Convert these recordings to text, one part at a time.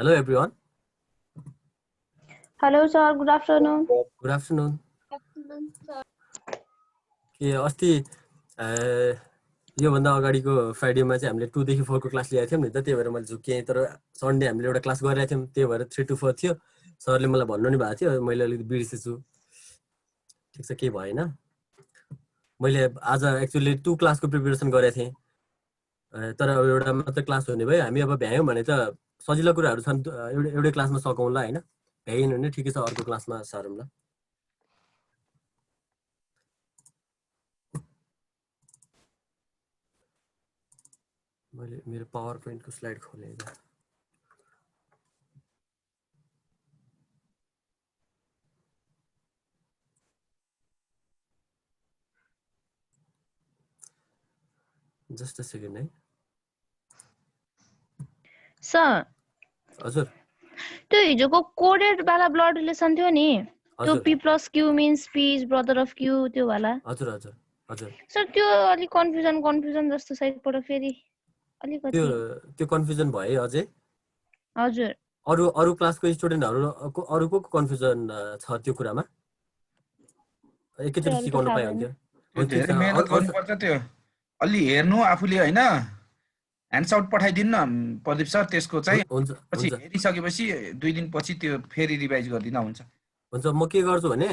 Hello everyone. Hello sir, good afternoon. Good afternoon. के अस्ति यो भन्दा अगाडिको फ्राइडेमा चाहिँ हामीले 2 देखि 4 को क्लास लिएको थियौं नि त, त्यही भएर मैले झुक्केँ। तर सन्डे हामीले एउटा क्लास गरिरहेको थियौं, त्यही भएर 3 to 4 थियो। सरले मलाई भन्नु नि भएको थियो, मैले अलिकति बिर्सेछु। ठिक छ, केही भएन। मैले आज एक्चुअली 2 क्लासको प्रिपरेसन गरेको थिएँ, तर अब एउटा मात्र क्लास हुने भयो। हामी अब भ्यायौँ भने त सजिलो कुराहरू छन्, एउटै क्लासमा सकाउँला हैन। भ्याइन भने ठिकै छ, अर्को क्लासमा सारौँला। मैले मेरो पावर पोइन्टको स्लाइड खोलेँ। जस्ट अ सेकेन्ड है सर, हजुर। त्यो हिजोको कोडेड वाला ब्लड रिलेसन थियो नि, त्यो हजुर P plus Q means P is brother of Q, त्यो वाला। हजुर हजुर हजुर सर त्यो अलि कन्फ्युजन जस्तो साइडबाट फेरि अलिकति त्यो कन्फ्युजन भयो अझै। हजुर, अरु क्लासको स्टुडेन्टहरु अरुको कन्फ्युजन छ त्यो कुरामा? एकैचोटी सिकाउन पाए हुन्थ्यो। धेरै मेहनत गर्नुपर्छ त्यो। अलि हेर्नु आफूले हैन, ह्यान्ड्स आउट पठाइदिनु न प्रदीप सर। त्यसको चाहिँ पछि हेरिसकेपछि 2 दिन पछि त्यो फेरि रिभाइज गर्दिन हुन्छ। हुन्छ, म के गर्छु भने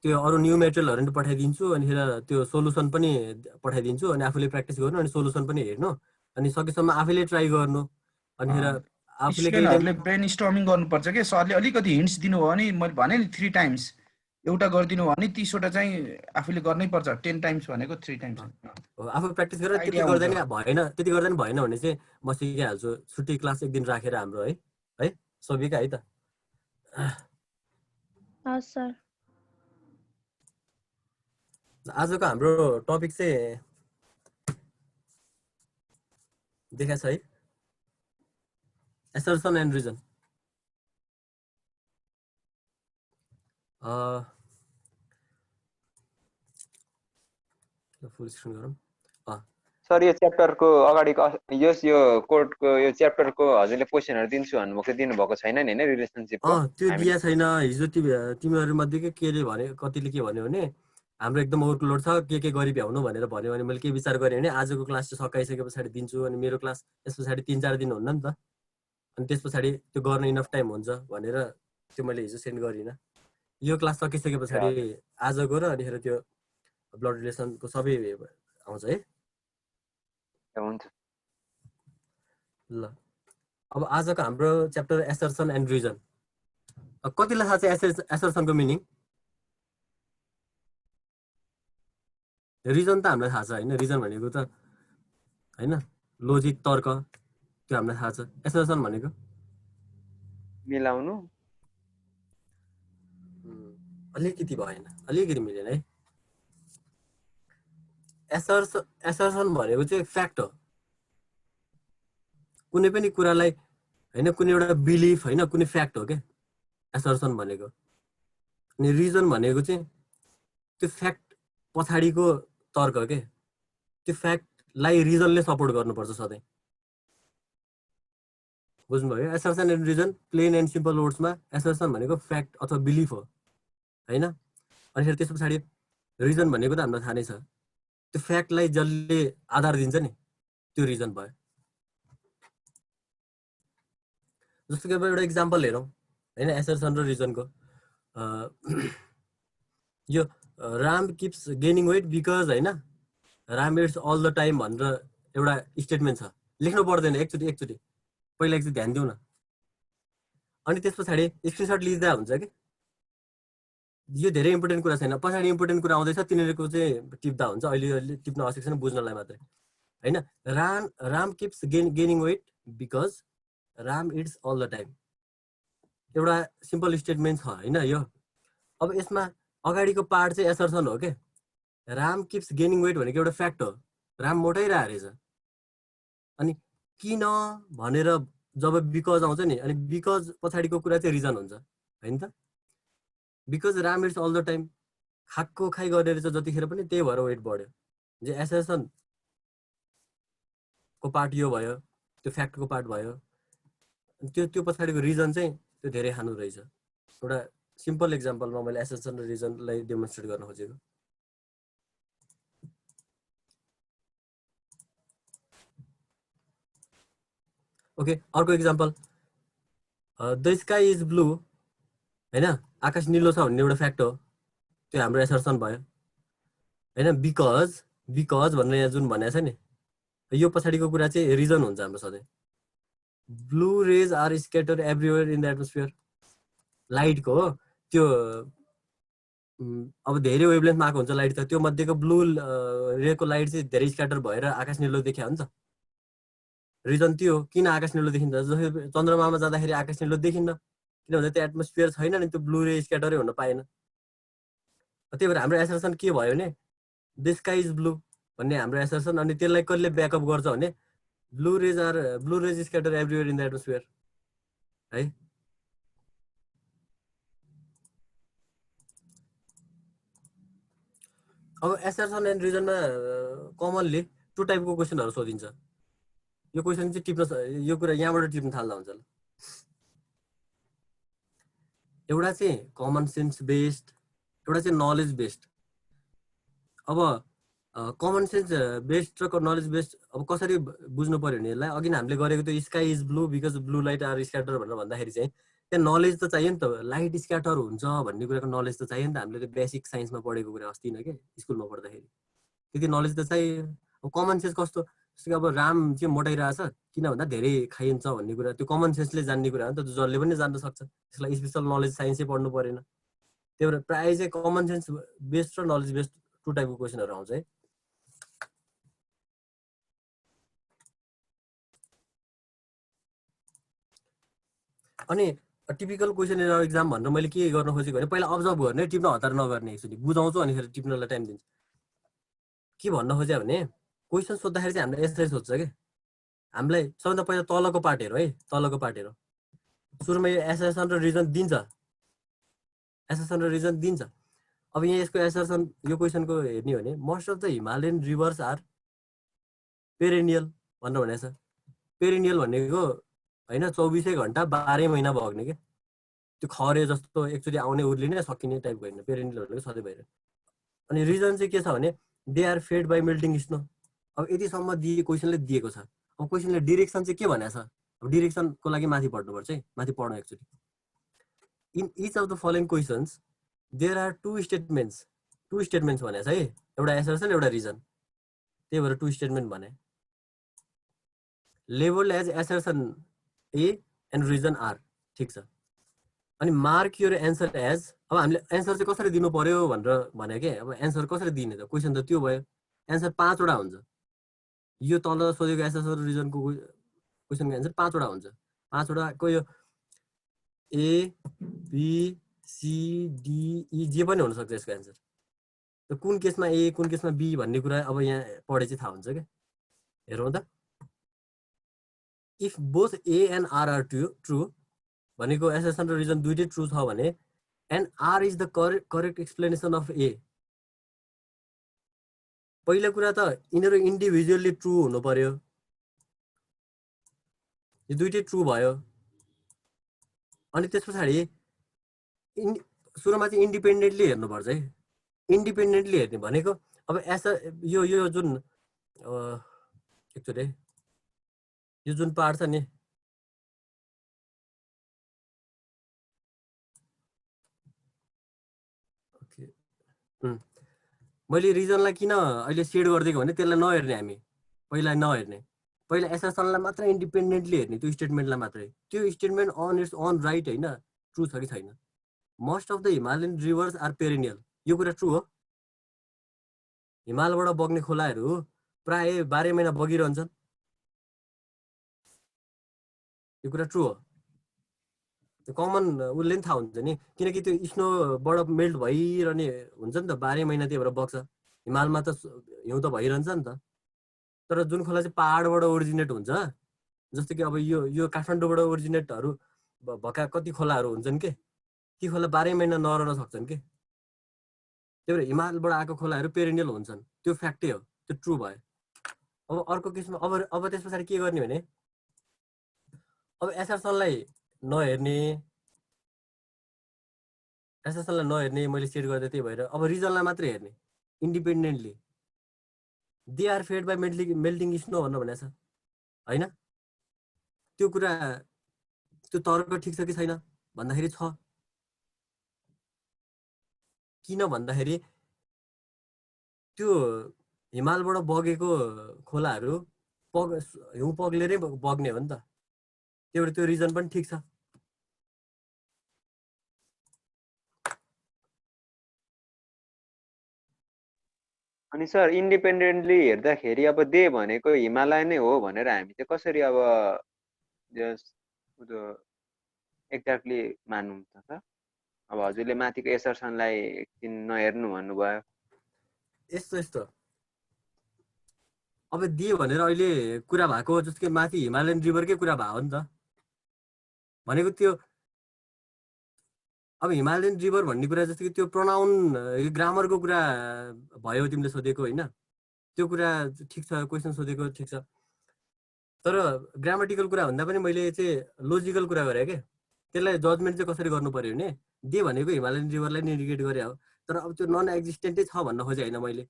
त्यो अरु न्यू मेटेरियलहरु पनि पठाइदिन्छु, अनि त्यो सोलुसन पनि पठाइदिन्छु, अनि आफूले प्र्याक्टिस गर्नु, अनि सोलुसन पनि हेर्नु, अनि सकेसम्म आफैले ट्राई गर्नु। अनि आफूले स्टुडेन्टहरुले ब्रेन स्टर्मिङ गर्नुपर्छ के। सरले अलिकति हिन्ट्स दिनुभयो भने, मैले भने नि 3 टाइम्स एउटा गर्दिनु भने 30 वटा चाहिँ आफूले गर्नै पर्छ। 10 टाइम्स भनेको 3 टाइम्स हो। आफू प्र्याक्टिस गरेर त्यति गर्दैन भएन भने चाहिँ म सिकाइहाल्छु। छुट्टी क्लास एक दिन राखेर हाम्रो है सबिका है त। हस् सर। आजको हाम्रो टपिक चाहिँ देखाछ है, assertion and reason। Full screen गरौँ। सर, यो च्याप्टरको अगाडिको यो कोडको यो च्याप्टरको हजुरले क्वेशनहरु दिन्छु भन्नुभएको दिनुभएको छैन नि हैन रिलेसनशिपको? त्यो दिया छैन। हिजो तिमीहरु मध्ये केले भने, कतिले के भन्यो भने हाम्रो एकदम ओभरलोड छ, के गरी भ्याउनु भनेर भन्यो। भने मैले के विचार गरेँ भने आजको क्लास चाहिँ सकाइसके पछाडी दिन्छु, अनि मेरो क्लास त्यस पछाडी 3-4 दिन हुन्न नि त, अनि त्यस पछाडी त्यो गर्न इनफ टाइम हुन्छ भनेर त्यो मैले हिजो सेन्ड गरिन। यो क्लास सकिसके पछाडी आजको र अनि त्यो ब्लड रिलेसनको सबै आउँछ है। हुन्छ ल, अब आजको हाम्रो च्याप्टर एसर्सन एन्ड रिजन। कतिलाई थाहा छ एसर्सनको मिनिङ? रिजन त हामीलाई थाहा छ हैन। रिजन भनेको त हैन लोजिक, तर्क, त्यो हामीलाई थाहा छ। एसर्सन भनेको मिलाउनु। अलिकति भएन, अलिकति मिलेन है। एसर्सन भनेको चाहिँ फ्याक्ट हो। कुनै पनि कुरालाई हैन, कुनै एउटा बिलिफ हैन, कुनै फ्याक्ट हो के एसर्सन भनेको। अनि रिजन भनेको चाहिँ त्यो फ्याक्ट पछाडीको तर्क के। त्यो फ्याक्टलाई रिजनले सपोर्ट गर्नुपर्छ सधैँ। बुझ्नुभयो? Assertion and reason plain and simple वर्ड्समा एसर्सन भनेको फ्याक्ट अथवा बिलिफ हो हैन। अनि फेरि त्यस पछाडि रिजन भनेको त हामीलाई थाहा नै छ, त्यो फ्याक्टलाई जसले आधार दिन्छ नि त्यो रिजन भयो। जस्तो कि अब एउटा इक्जाम्पल हेरौँ हैन एसर्सन र रिजनको। यो Ram keeps gaining weight because हैन Ram it's all the time भनेर एउटा स्टेटमेन्ट छ। लेख्नु पर्दैन, एकचोटि पहिला एकचोटि ध्यान दिउँ न। अनि त्यस पछाडि स्क्रिनसट लिँदा हुन्छ कि यो धेरै इम्पोर्टेन्ट कुरा छैन, पछाडि इम्पोर्टेन्ट कुरा आउँदैछ, तिनीहरूको चाहिँ टिप्दा हुन्छ। अहिले टिप्न आवश्यक छैन, बुझ्नलाई मात्रै हैन। Ram keeps gaining weight because Ram it's all the time एउटा सिम्पल स्टेटमेन्ट छ हैन यो। अब यसमा अगाडिको पार्ट चाहिँ एसर्सन हो के। राम किप्स गेनिङ वेट भनेको एउटा फ्याक्ट हो, राम मोटाइरहेको रहेछ। अनि किन भनेर जब बिकज आउँछ नि, अनि बिकज पछाडिको कुरा चाहिँ रिजन हुन्छ हैन त। Because Ram it's all the time खाएको खाइ गरेर चाहिँ जतिखेर पनि त्यही भएर वेट बढ्यो। जे एसर्सन को पार्ट यो भयो, त्यो फ्याक्टको पार्ट भयो। त्यो पछाडिको रिजन चाहिँ त्यो धेरै खानु रहेछ। एउटा सिम्पल एक्जाम्पलमा मैले एसेसन र रिजनलाई डेमोन्स्ट्रेट गर्न खोजेको। ओके, अर्को example, the sky is blue हैन, आकाश निलो छ भन्ने एउटा फ्याक्ट हो, त्यो हाम्रो एसर्सन भयो हैन। बिकज भनेर यहाँ जुन भनेको छ नि, यो पछाडिको कुरा चाहिँ रिजन हुन्छ हाम्रो सधैँ। Blue rays are scatter everywhere in the atmosphere, लाइटको हो त्यो अब धेरै वेभलेन्थमा आएको हुन्छ लाइट, त त्यो मध्येको ब्लू रेको लाइट चाहिँ धेरै स्क्याटर भएर आकाश निलो देखिया हुन्छ। रिजन त्यो हो किन आकाश निलो देखिन्छ। जस्तै चन्द्रमामा जाँदाखेरि आकाश निलो देखिन्न, किनभने त्यो एटमोस्फियर छैन नि, त्यो ब्लू रे स्क्याटरै हुन पाएन। त्यही भएर हाम्रो एसर्सन के भयो भने द स्काई इज ब्लू भन्ने हाम्रो एसर्सन, अनि त्यसलाई कसले ब्याकअप गर्छ भने blue rays scatter everywhere in the atmosphere है। अब एसर्सन एन्ड रिजनमा कमनली 2 टाइपको क्वेसनहरू सोधिन्छ। यो क्वेसन चाहिँ टिप्न, यो कुरा यहाँबाट टिप्न थाल्दा हुन्छ। एउटा चाहिँ कमन सेन्स बेस्ड, एउटा चाहिँ नलेज बेस्ड। अब कमन सेन्स बेस्ड र नलेज बेस्ड अब कसरी बुझ्नु पर्यो भने यसलाई, अघि हामीले गरेको त्यो sky is blue because blue light are scatter भनेर भन्दाखेरि चाहिँ त्यहाँ नलेज त चाहियो नि त, लाइट स्क्याटर हुन्छ भन्ने कुराको नलेज त चाहियो नि त। हामीले त्यो बेसिक साइन्समा पढेको कुरा अस्ति नै के स्कुलमा पढ्दाखेरि त्यति नलेज त चाहियो। अब कमन सेन्स कस्तो, जस्तो कि अब राम चाहिँ मोटाइरहेछ किन भन्दा धेरै खाइन्छ भन्ने कुरा, त्यो कमन सेन्सले जान्ने कुरा हो नि त, जसले पनि जान्न सक्छ। त्यसलाई स्पेसल नलेज साइन्सै पढ्नु परेन। त्यही भएर प्रायः चाहिँ कमन सेन्स बेस्ड र नलेज बेस्ड 2 टाइपको क्वेसनहरू आउँछ है। अनि टिपिकल क्वेसन इन एक्जाम भनेर मैले के गर्न खोजेको भने पहिला अब्जर्भ गर्ने, टिप्न हतार नगर्ने। एकचोटि बुझाउँछु अनि फेरि टिप्नलाई टाइम दिन्छु। के भन्न खोज्यो भने क्वेसन सोद्धाखेरि चाहिँ हामीले यसरी सोध्छ कि हामीलाई सबभन्दा पहिला तलको पार्ट हेरौँ है, तलको पार्ट हेरौँ। सुरुमा यो एसर्सन र रिजन दिन्छ, एसर्सन र रिजन दिन्छ। अब यहाँ यसको एसर्सन यो क्वेसनको हेर्ने हो भने most of the Himalayan rivers are perennial भनेर भनेको छ। पेरेनियल भनेको होइन 24 घन्टा 12 महिना बग्ने के, त्यो खरे जस्तो एकचोटि आउने उर्लिने सकिने टाइपको होइन। पेरेनियल भनेको सधैँ भएर। अनि रिजन चाहिँ के छ भने they are fed by melting snow. अब यतिसम्म क्वेसनले दिएको छ। अब क्वेसनले डिरेक्सन चाहिँ के भनेको छ, अब डिरेक्सनको लागि माथि पढ्नुपर्छ है, माथि पढ्नु एकचोटि। In each of the following questions there are 2 statements भनेको छ है, एउटा एसर्सन एउटा रिजन। त्यही भएर 2 स्टेटमेन्ट भने labelled as assertion A and reason R, ठिक छ। अनि मार्क योर एन्सर एज, अब हामीले एन्सर चाहिँ कसरी दिनु पर्यो भनेर भने के, अब एन्सर कसरी दिने त, क्वेसन त त्यो भयो। एन्सर 5 वटा हुन्छ। यो तल सोधेको एसर्सन रिजनको क्वेसनको एन्सर 5 वटा हुन्छ। 5 वटाको यो A B C D E जे पनि हुनसक्छ यसको एन्सर। त कुन केसमा ए कुन केसमा बी भन्ने कुरा अब यहाँ पढे चाहिँ थाहा हुन्छ क्या। हेरौँ त, if both A and R are true भनेको एसर्सन र रिजन दुइटै ट्रु छ भने and R is the correct explanation of A. पहिलो कुरा त यिनीहरू इन्डिभिजुअली ट्रु हुनु पर्यो, यो दुइटै ट्रु भयो। अनि त्यस पछाडि सुरुमा चाहिँ इन्डिपेन्डेन्टली हेर्नुपर्छ है। इन्डिपेन्डेन्टली हेर्ने भनेको अब यो जुन एकचोटि यो जुन पार्ट छ नि, मैले रिजनलाई किन अहिले सेड गरिदिएको भने त्यसलाई नहेर्ने, हामी पहिला नहेर्ने, पहिला एसर्सनलाई मात्र इन्डिपेन्डेन्टली हेर्ने, त्यो स्टेटमेन्टलाई मात्रै। त्यो statement on its own right होइन, ट्रु छ कि छैन। Most of the Himalayan rivers are perennial, यो कुरा ट्रु हो। हिमालबाट बग्ने खोलाहरू प्राय 12 महिना बगिरहन्छन्, यो कुरा ट्रु हो। त्यो कमन उसले पनि थाहा हुन्छ नि, किनकि त्यो स्नोबाट मेल्ट भइरहने हुन्छ नि त 12 महिना, त्यही भएर बग्छ। हिमालमा त हिउँ त भइरहन्छ नि त। तर जुन खोला चाहिँ पहाडबाट ओरिजिनेट हुन्छ, जस्तो कि अब यो काठमाडौँबाट ओरिजिनेटहरू भएका कति खोलाहरू हुन्छन् के, ती खोला 12 महिना नरहन सक्छन् के। त्यही भएर हिमालबाट आएको खोलाहरू पेरेनियल हुन्छन्, त्यो फ्याक्टै हो, त्यो ट्रु भयो। अब अर्को केसमा अब त्यस पछाडि के गर्ने भने अब एसआरसनलाई नहेर्ने मैले सेट गर्दै त्यही भएर अब रिजनलाई मात्रै हेर्ने independently they are fed by melting snow भनेर भनेको छ हैन त्यो कुरा त्यो तर्क ठिक छ कि छैन भन्दाखेरि छ किन भन्दाखेरि त्यो हिमालबाट बगेको खोलाहरू हिउँ पग्लेरै बग्ने हो नि त त्यो रिजन पनि ठिक छ अनि सर इन्डिपेन्डेन्टली हेर्दाखेरि अब दे भनेको हिमालय नै हो भनेर हामी चाहिँ कसरी अब एक्ज्याक्टली मानौँ त सर अब हजुरले माथिको एसर्सनलाई एकछिन नहेर्नु भन्नुभयो यस्तो अब दे भनेर अहिले कुरा भएको जस्तो कि माथि हिमालयन रिभरकै कुरा भयो नि त भनेको त्यो अब हिमालयन रिभर भन्ने कुरा जस्तो कि त्यो प्रोनाउन ग्रामरको कुरा भयो तिमीले सोधेको होइन त्यो कुरा ठिक छ क्वेसन सोधेको ठिक छ तर ग्रामेटिकल कुरा भन्दा पनि मैले चाहिँ लोजिकल कुरा गरेँ के त्यसलाई जजमेन्ट चाहिँ कसरी गर्नु पर्यो भने दे भनेको हिमालयन रिभरलाई नै इन्डिकेट गरे हो तर अब त्यो नन एक्जिस्टेन्टै छ भन्न खोजे होइन मैले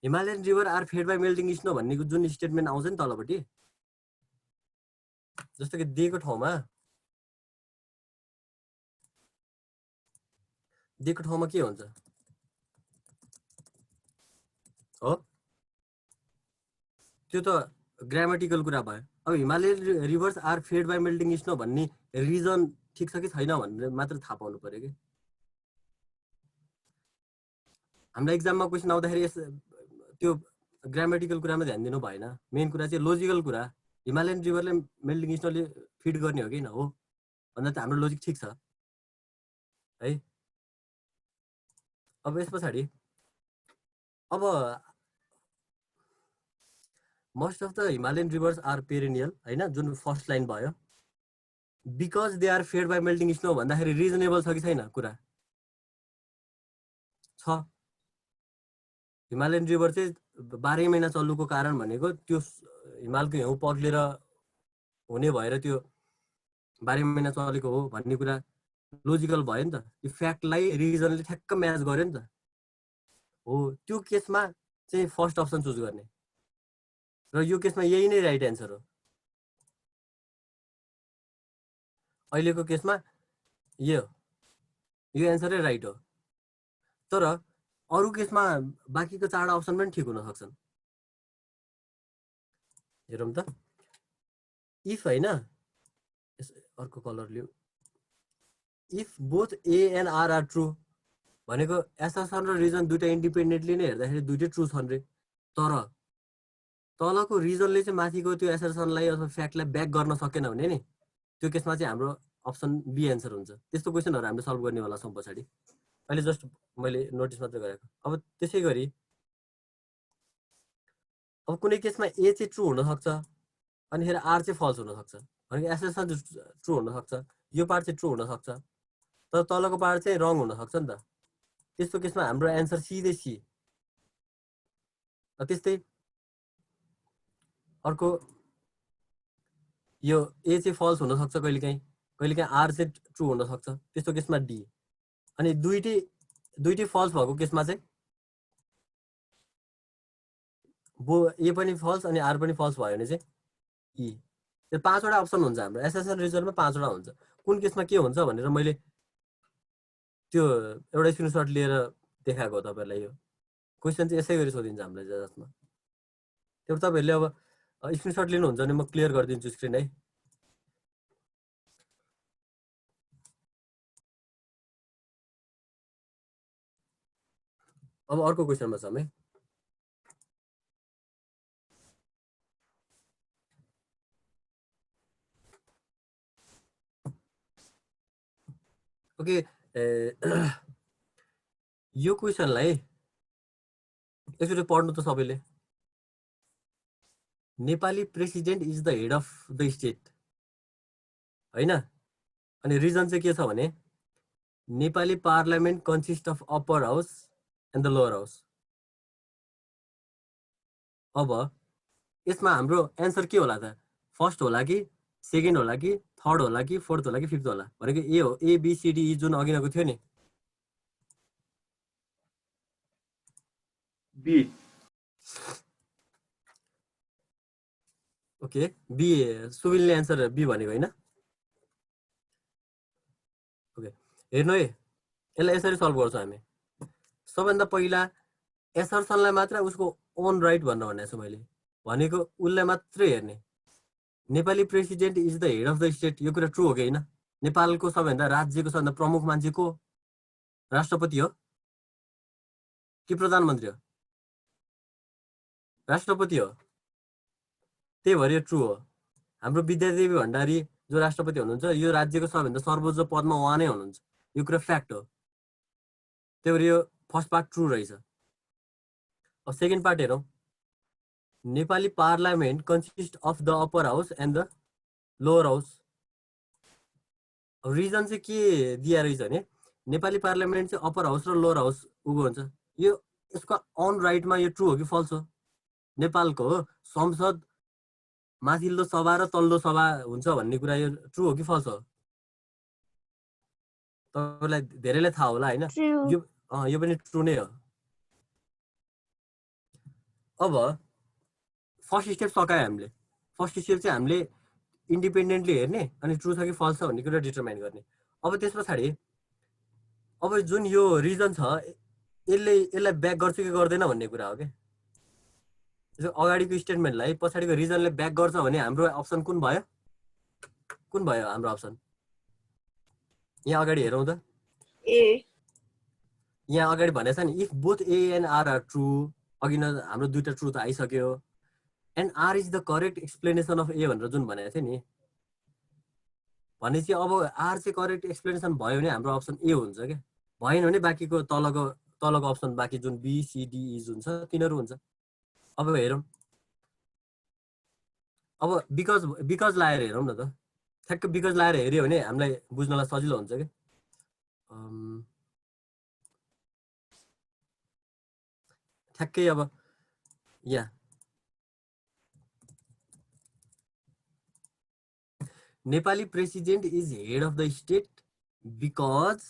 Himalayan river are fed by melting snow भन्नेको जुन स्टेटमेन्ट आउँछ नि तलपट्टि जस्तो कि दिएको ठाउँमा के हुन्छ हो त्यो त ग्रामेटिकल कुरा भयो अब Himalayan rivers are fed by melting snow भन्ने रिजन ठिक छ कि छैन भनेर मात्र थाहा पाउनु पर्यो कि हामीलाई एक्जाममा क्वेसन आउँदाखेरि त्यो ग्रामेटिकल कुरामा ध्यान दिनु भएन मेन कुरा चाहिँ लोजिकल कुरा हिमालयन रिभरले मेल्टिङ स्नोले फिड गर्ने हो कि न हो भन्दा त हाम्रो लोजिक ठिक छ है अब यस पछाडि अब most of the Himalayan rivers are perennial हैन जुन फर्स्ट लाइन भयो because they are fed by melting snow भन्दाखेरि रिजनेबल छ कि छैन कुरा छ हिमालयन रिभर चाहिँ 12 महिना चल्नुको कारण भनेको त्यो हिमालको हिउँ पग्लेर हुने भएर त्यो 12 महिना चलेको हो भन्ने कुरा लोजिकल भयो नि त यो फ्याक्टलाई रिजनले ठ्याक्क म्याच गर्यो नि त हो त्यो केसमा चाहिँ फर्स्ट अप्सन चुज गर्ने र यो केसमा यही नै राइट एन्सर हो अहिलेको केसमा यो एन्सरै राइट हो तर अरु केसमा बाँकीको 4 अप्सन पनि ठिक हुन सक्छन् हेरौँ त इफ हैन अर्को कलर लिऊ if both A and R are true भनेको एसर्सन र रिजन दुईटा इन्डिपेन्डेन्टली नै हेर्दाखेरि दुईटै ट्रु छन् रे तर तलको रिजनले चाहिँ माथिको त्यो एसर्सनलाई अथवा फ्याक्टलाई ब्याक गर्न सकेन भने नि त्यो केसमा चाहिँ हाम्रो अप्सन बी एन्सर हुन्छ त्यस्तो क्वेसनहरु हामीले सल्भ गर्नेवाला छौं पछाडी अहिले जस्ट मैले नोटिस मात्र गरेको अब त्यसै गरी अब कुनै केसमा ए चाहिँ ट्रु हुन सक्छ अनि फेरि आर चाहिँ फल्स हुन सक्छ भनेको एसर्सन ट्रु हुन सक्छ यो पार्ट चाहिँ ट्रु हुन सक्छ तर तलको पार्ट चाहिँ रङ हुन सक्छ नि त त्यस्तो केसमा हाम्रो एन्सर सिधै सी त्यस्तै अर्को यो ए चाहिँ फल्स हुन सक्छ कहिलेकाहीँ आर चाहिँ ट्रु हुन सक्छ त्यस्तो केसमा डी अनि दुईटै फल्स भएको केसमा चाहिँ ए पनि फल्स अनि आर पनि फल्स भयो भने चाहिँ ई त्यो 5 वटा अप्सन हुन्छ हाम्रो एसएसएल रिजल्टमा 5 वटा हुन्छ कुन केसमा के हुन्छ भनेर मैले त्यो एउटा स्क्रिनशट लिएर देखाएको हो तपाईहरुलाई यो क्वेशन चाहिँ यसै गरी सोधिन्छ हामीलाई जसमा त्यो तपाईहरुले अब स्क्रिनशट लिनुहुन्छ भने म क्लियर गरिदिन्छु स्क्रिन है अब अर्को क्वेशनमा छौं है ओके यो क्वेशनलाई एकचोटि पढ्नु त सबैले Nepali president is the head of the state हैन अनि रिजन चाहिँ के छ भने Nepali parliament consist of upper house and the lower house अब यसमा हाम्रो एन्सर के होला त फर्स्ट होला कि सेकेन्ड होला कि थर्ड होला कि फोर्थ होला कि फिफ्थ होला भनेको ए हो A B C D E जुन अघिनको थियो नि बी ओके बी सुविलले एन्सर बी भनेको होइन ओके हेर्नु है यसलाई यसरी सल्भ गर्छौँ हामी सबभन्दा पहिला एसर्सनलाई मात्र उसको ओन राइट भनेर भनेको छु मैले भनेको उसलाई मात्रै हेर्ने Nepali president is the head of the state यो कुरा ट्रु हो कि होइन नेपालको सबैभन्दा राज्यको सबभन्दा प्रमुख मान्छे को राष्ट्रपति हो कि प्रधानमन्त्री हो राष्ट्रपति हो त्यही भएर यो ट्रु हो हाम्रो विद्यादेवी भण्डारी जो राष्ट्रपति हुनुहुन्छ यो राज्यको सबभन्दा सर्वोच्च पदमा उहाँ नै हुनुहुन्छ यो कुरा फ्याक्ट हो त्यही भएर यो फर्स्ट पार्ट ट्रु रहेछ अब सेकेन्ड पार्ट हेरौँ Nepali parliament consist of the upper house and the lower house अब रिजन चाहिँ के दिया रहेछ भने नेपाली पार्लियामेन्ट चाहिँ अप्पर हाउस र लोवर हाउस उगो हुन्छ यो यसको अन राइटमा यो ट्रु हो कि फल्स हो नेपालको संसद माथिल्लो सभा र तल्लो सभा हुन्छ भन्ने कुरा यो ट्रु हो कि फल्स हो तपाईँलाई धेरैलाई थाहा होला होइन यो पनि ट्रु नै हो अब फर्स्ट स्टेप सकायो हामीले फर्स्ट स्टेप चाहिँ हामीले इन्डिपेन्डेन्टली हेर्ने अनि ट्रु छ कि फल्स छ भन्ने कुरा डिटरमाइन गर्ने अब त्यस पछाडि अब जुन यो रिजन छ यसलाई ब्याक गर्छ कि गर्दैन भन्ने कुरा हो क्या अगाडिको स्टेटमेन्टलाई पछाडिको रिजनले ब्याक गर्छ भने हाम्रो अप्सन कुन भयो हाम्रो अप्सन यहाँ अगाडि हेरौँ त यहाँ अगाडि भनेको छ नि if both A and R are true अघि न हाम्रो दुईटा ट्रु त आइसक्यो and R is the correct explanation of A भनेर जुन भनेको थियो नि भनेपछि अब आर चाहिँ करेक्ट एक्सप्लेनेसन भयो भने हाम्रो अप्सन ए हुन्छ क्या भएन भने बाँकीको तलको अप्सन बाँकी जुन बी सी डी ई जुन छ तिनीहरू हुन्छ अब हेरौँ अब बिकज लाएर हेरौँ न त ठ्याक्क बिकज लाएर हेऱ्यो भने हामीलाई बुझ्नलाई सजिलो हुन्छ क्या ठ्याक्कै अब यहाँ Nepali president is head of the state because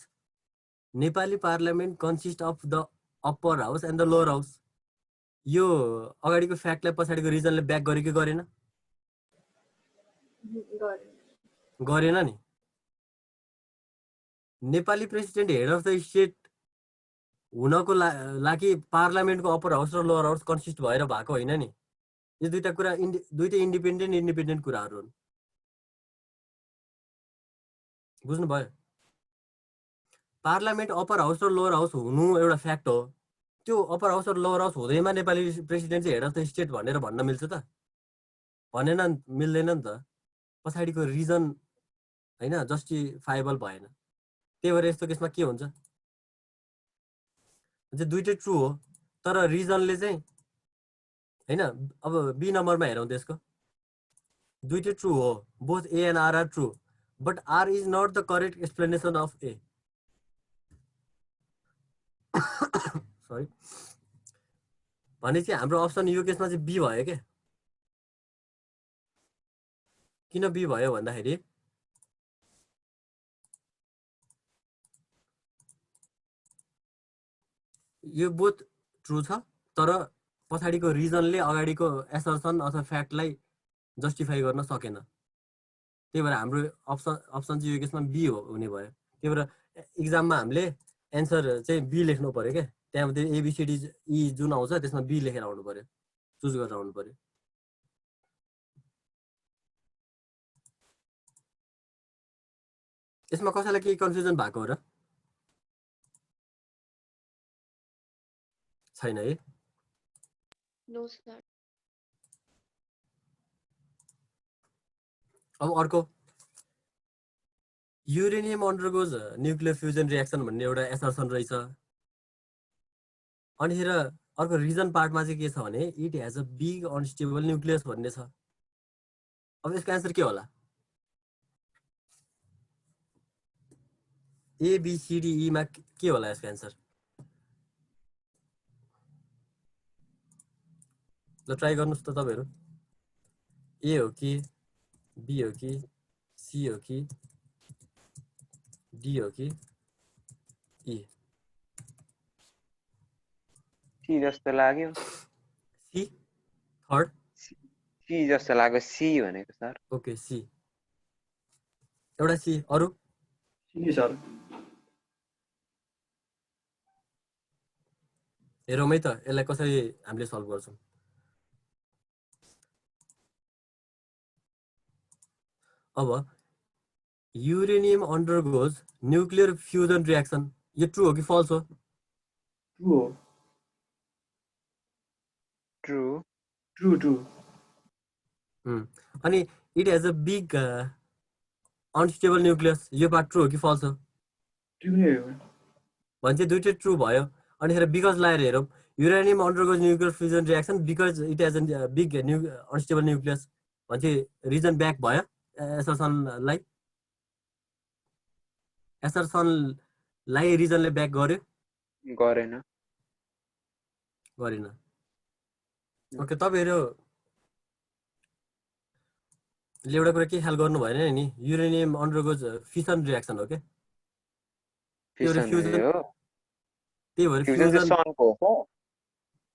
Nepali parliament consist of the upper house and the lower house यो अगाडिको फ्याक्टलाई पछाडिको रिजनले ब्याक गर्यो कि गरेन गरेन नि Nepali president head of the state हुनको लागि पार्लियामेन्टको अप्पर हाउस र लोवर हाउस कन्सिस्ट भएर भएको होइन नि यो दुईटा कुरा दुईटै इन्डिपेन्डेन्ट कुराहरू हुन् बुझ्नुभयो पार्लियामेन्ट अप्पर हाउस र लोवर हाउस हुनु एउटा फ्याक्ट हो त्यो अप्पर हाउस र लोवर हाउस हुँदैमा नेपाली प्रेसिडेन्ट चाहिँ हेड अफ द स्टेट भनेर भन्न मिल्छ त भनेन मिल्दैन नि त पछाडिको रिजन होइन जस्टिफाएबल भएन त्यही भएर यस्तो केसमा के हुन्छ दुईटै ट्रु हो तर रिजनले चाहिँ होइन अब बी नम्बरमा हेरौँ त्यसको दुईटै ट्रु हो both A and R are true but R is not the correct explanation of A sorry भनेपछि हाम्रो अप्सन यो केसमा चाहिँ बी भयो क्या किन बी भयो भन्दाखेरि यो बोथ ट्रु छ तर पछाडिको रिजनले अगाडिको एसर्सन अथवा फ्याक्टलाई जस्टिफाई गर्न सकेन त्यही भएर हाम्रो अप्सन चाहिँ यो केसमा बी हुने भयो त्यही भएर इक्जाममा हामीले एन्सर चाहिँ बी लेख्नु पर्यो क्या त्यहाँ एबिसिडी ई जुन आउँछ त्यसमा बी लेखेर आउनु पर्यो चुज गरेर आउनु पर्यो यसमा कसैलाई केही कन्फ्युजन भएको हो र छैन है अब अर्को uranium undergoes nuclear fusion reaction भन्ने एउटा एसर्सन रहेछ अनिखेर अर्को रिजन पार्टमा चाहिँ के छ भने it has a big unstable nucleus भन्ने छ अब यसको एन्सर के होला एबिसिडिई मा के होला यसको एन्सर ल ट्राई गर्नुस् त तपाईहरु ए हो कि बी हो कि सी हो कि डी हो कि ई? सी जस्तो लाग्यो, सी थर्ड। सी जस्तो लाग्यो, सी भनेको सर। ओके सी, एउटा सी। अरू सी सर। हेरौँ है त यसलाई कसरी हामीले सल्भ गर्छौँ। अब uranium undergoes nuclear fusion reaction, यो ट्रु हो कि फल्स हो? ट्रु हो। ट्रु। True true. अनि it has a big unstable nucleus, यो पार्ट ट्रु हो कि फल्स हो? ट्रु नै हो। भने चाहिँ दुइटै ट्रु भयो। अनि फेरि बिकज लाएर हेरौँ, uranium undergoes nuclear fusion reaction because it has a big unstable nucleus, भने चाहिँ रिजन ब्याक भयो एसर्सनलाई। एसर्सनलाई रिजनले ब्याक गर्यो? गरेन। गरेन। ओके, तपाईँहरू एउटा कुरा के ख्याल गर्नु भएन नि, युरेनियम अन्डरगोज फिसन रियाक्सन हो क्या, त्यो फ्युजन हो। त्यही भएर फ्युजन चाहिँ सनको हो।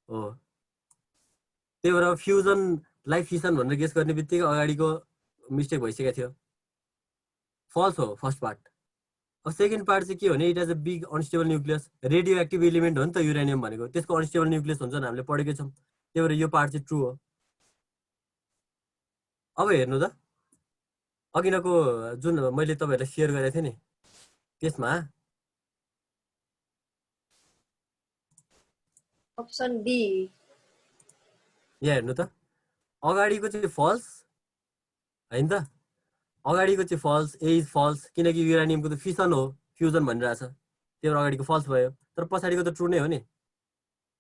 हो, त्यही भएर फ्युजनलाई फिसन भनेर गेस गर्ने बित्तिकै अगाडिको मिस्टेक भइसकेको थियो। फल्स हो फर्स्ट पार्ट। अब सेकेन्ड पार्ट चाहिँ के हो भने it has a big unstable nucleus, radio active element हो नि त युरेनियम भनेको, त्यसको अनस्टेबल न्युक्लियस हुन्छ नि, हामीले पढेकै छौँ। त्यही भएर यो पार्ट चाहिँ ट्रु हो। अब हेर्नु त, अघिनको जुन मैले तपाईँहरूलाई सेयर गरेको थिएँ नि, त्यसमा अप्सन डी। यहाँ हेर्नु त, अगाडिको चाहिँ फल्स होइन त, अगाडिको चाहिँ फल्स, ए इज फल्स, किनकि युरेनियमको त फिसन हो, फ्युजन भनिरहेछ, त्यही भएर अगाडिको फल्स भयो। तर पछाडिको त ट्रु नै हो नि।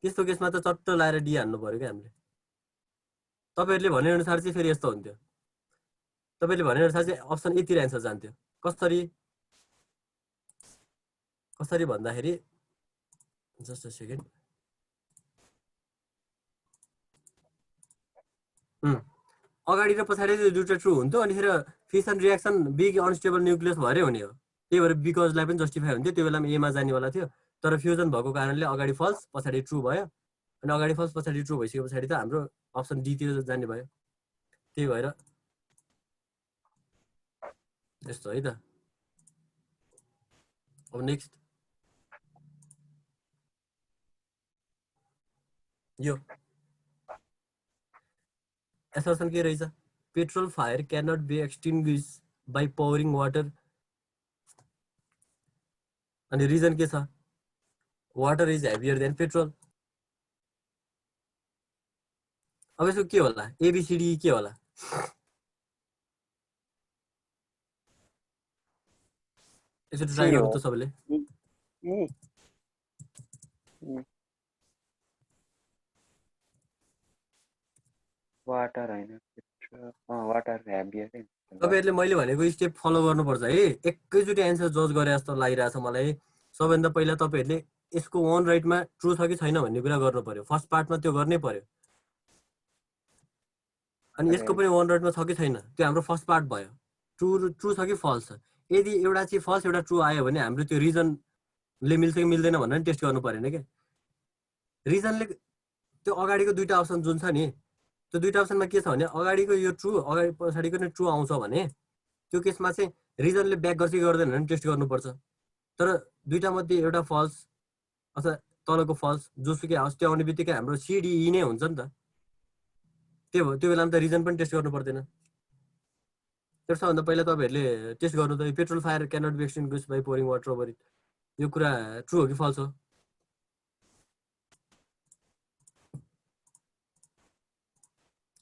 त्यस्तो केसमा त चट्ट लाएर डी हान्नु पऱ्यो क्या हामीले। तपाईँहरूले भनेअनुसार चाहिँ फेरि यस्तो हुन्थ्यो, तपाईँले भनेअनुसार चाहिँ अप्सन एतिर एन्सर जान्थ्यो। कसरी कसरी भन्दाखेरि, जस्ट अ सेकेन्ड, अगाडि र पछाडि दुइटा ट्रु हुन्थ्यो, अनि फेरि fission reaction big unstable nucleus भएरै हुने हो, त्यही भएर बिकजलाई पनि जस्टिफाई हुन्थ्यो। त्यो बेलामा एमा जानेवाला थियो, तर फ्युजन भएको कारणले अगाडि फल्स पछाडि ट्रु भयो, अनि अगाडि फल्स पछाडि ट्रु भइसके पछाडि त हाम्रो अप्सन डीतिर जाने भयो। त्यही भएर यस्तो है त। अब नेक्स्ट यो एसर्सन के रहेछ, petrol fire can not be extinguish by pouring water. अनि रिजन के छ, water is heavier than petrol. अब यसको के होला, एबिसिडी के होला? यसरी ट्राई गर्नु त सबैले। वाटर हैन, वाटर हेभियर। तपाईँहरूले मैले भनेको स्टेप फलो गर्नुपर्छ है, एकैचोटि एन्सर जज गरे जस्तो लागिरहेछ मलाई। सबैभन्दा पहिला तपाईँहरूले यसको वान राइटमा ट्रु छ कि छैन भन्ने कुरा गर्नु पर्यो, फर्स्ट पार्टमा त्यो गर्नै पर्यो। अनि यसको पनि वान राइटमा छ कि छैन, त्यो हाम्रो फर्स्ट पार्ट भयो। ट्रु छ कि फल्स छ। यदि एउटा चाहिँ फल्स एउटा ट्रु आयो भने हाम्रो त्यो रिजनले मिल्छ कि मिल्दैन भनेर नि टेस्ट गर्नु परेन क्या। रिजनले त्यो अगाडिको दुईवटा अप्सन जुन छ नि, त्यो दुईवटा अप्सनमा के छ भने अगाडिको यो ट्रु अगाडि पछाडिको नै ट्रु आउँछ भने त्यो केसमा चाहिँ रिजनले ब्याक गर्छ कि गर्दैन भने टेस्ट गर्नुपर्छ। तर दुईवटा मध्ये एउटा फल्स अथवा तलको फल्स जोसुकै आओस्, त्यो आउने बित्तिकै हाम्रो सिडिई नै हुन्छ नि त। त्यो बेलामा त रिजन पनि टेस्ट गर्नु पर्दैन। त्यो सबभन्दा पहिला तपाईँहरूले टेस्ट गर्नु त petrol fire can not be extinguished by pouring water over it, यो कुरा ट्रु हो कि फल्स हो?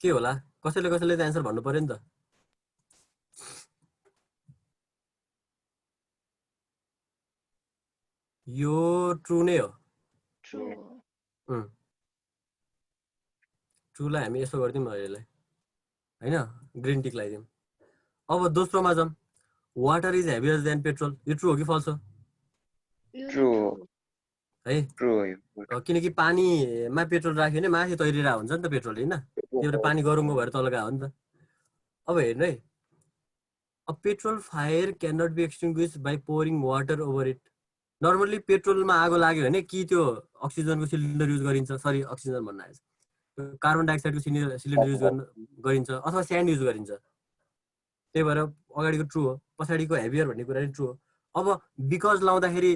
के होला, कसैले कसैले त एन्सर भन्नु पर्यो नि त। यो ट्रु नै हो। ट्रुलाई हामी यसो गरिदिउँ अहिलेलाई होइन, ग्रिन टिक लगाइदिउँ। अब दोस्रोमा जाउँ, water is heavier than petrol, यो ट्रु हो कि फल्स हो? ट्रु है, ट्रु हो। किनकि पानीमा पेट्रोल राख्यो भने माथि तैरिरहेको हुन्छ नि त पेट्रोल होइन, त्यही भएर पानी गरुङ्गो भएर तल गएको हो नि त। अब हेर्नु है, A petrol fire cannot be extinguished by pouring water over it. Normally पेट्रोलमा आगो लाग्यो भने कि त्यो अक्सिजनको सिलिन्डर युज गरिन्छ, सरी अक्सिजन भन्न आएछ, कार्बन डाइअक्साइडको सिलिन्डर युज गरिन्छ अथवा स्यान्ड युज गरिन्छ। त्यही भएर अगाडिको ट्रु हो, पछाडिको हेभियर भन्ने कुरा नि ट्रु हो। अब बिकज लाउँदाखेरि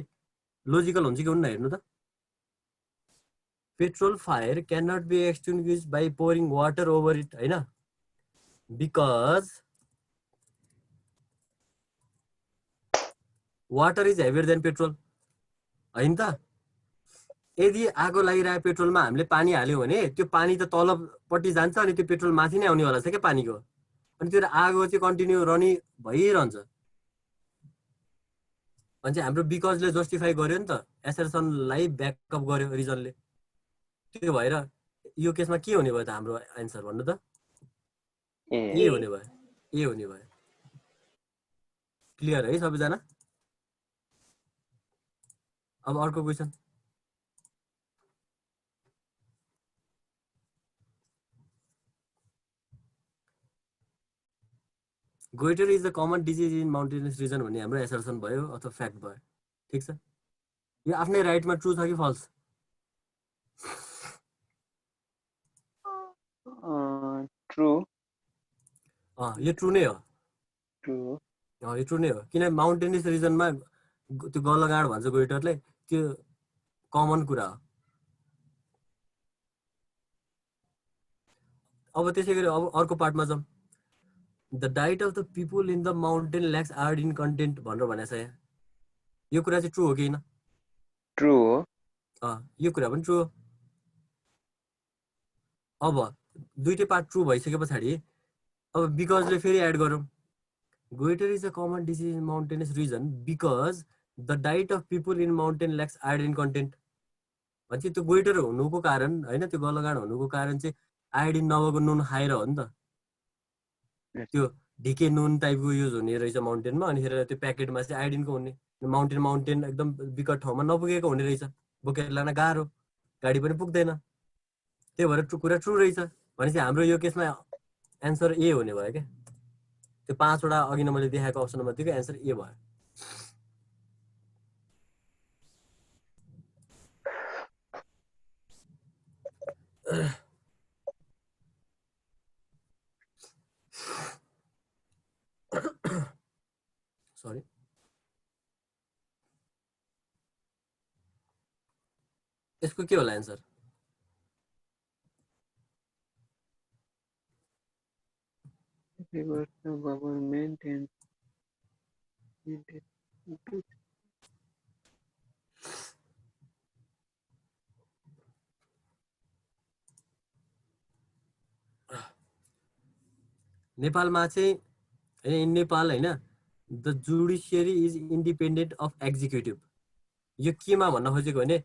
लोजिकल हुन्छ कि हुन्न हेर्नु त। Petrol fire can not be extinguished by pouring water over it, होइन, because water is heavier than petrol, होइन त। यदि आगो लागिरहेको पेट्रोलमा हामीले पानी हाल्यौँ भने त्यो पानी त तलपट्टि जान्छ अनि त्यो पेट्रोल माथि नै आउनेवाला छ क्या पानीको, अनि त्यो आगो चाहिँ कन्टिन्यू रनी भइरहन्छ। अनि चाहिँ हाम्रो बिकजले जस्टिफाई गर्यो नि त, एसर्सनलाई ब्याकअप गर्यो रिजनले। त्यो भएर यो केसमा के हुने भयो त हाम्रो एन्सर भन्नु त? ए हुने भयो, ए हुने भयो। क्लियर है सबैजना? अब अर्को question. Goitre is the common disease in mountainous region भन्ने हाम्रो एसर्सन भयो अथवा फ्याक्ट भयो, ठिक छ। यो आफ्नै राइटमा ट्रु छ कि फल्स? ट्रु, यो ट्रु नै हो, ट्रु यो ट्रु नै हो। किन माउन्टेनियस रिजनमा त्यो गलगाड भन्छ गोइटरले, त्यो कमन कुरा हो। अब त्यसै गरी अब अर्को पार्टमा जाउँ। The diet of the people in the mountain lacks iodine content भनेर भनेको छ यहाँ। यो कुरा चाहिँ ट्रु हो कि होइन? ट्रु हो। यो कुरा पनि ट्रु हो। अब दुईटै पार्ट ट्रु भइसके पछाडि अब बिकजले फेरि एड गरौँ। Goitre is a common disease in mountainous region because the diet of people in mountain lacks iodine content भनेपछि त्यो गोइटर हुनुको कारण, होइन, त्यो गलगाड हुनुको कारण चाहिँ आयोडिन नभएको नुन खाएर हो नि त। त्यो ढिके नुन टाइपको युज हुने रहेछ माउन्टेनमा, अनि त्यो प्याकेटमा चाहिँ आयोडिनको हुने। माउन्टेन एकदम विकट ठाउँमा नपुगेको हुने रहेछ, बोकेर लान गाह्रो, गाडी पनि पुग्दैन। त्यही भएर कुरा ट्रु रहेछ भनेपछि हाम्रो यो केसमा एन्सर ए हुने भयो क्या। त्यो 5वटा अघि नै मैले देखाएको अप्सन मध्येको एन्सर ए भयो। सरी, यसको के होला एन्सर? गभर्नमेन्ट एन्ड नेपालमा चाहिँ इन नेपाल, होइन, the judiciary is independent of executive. यो केमा भन्न खोजेको भने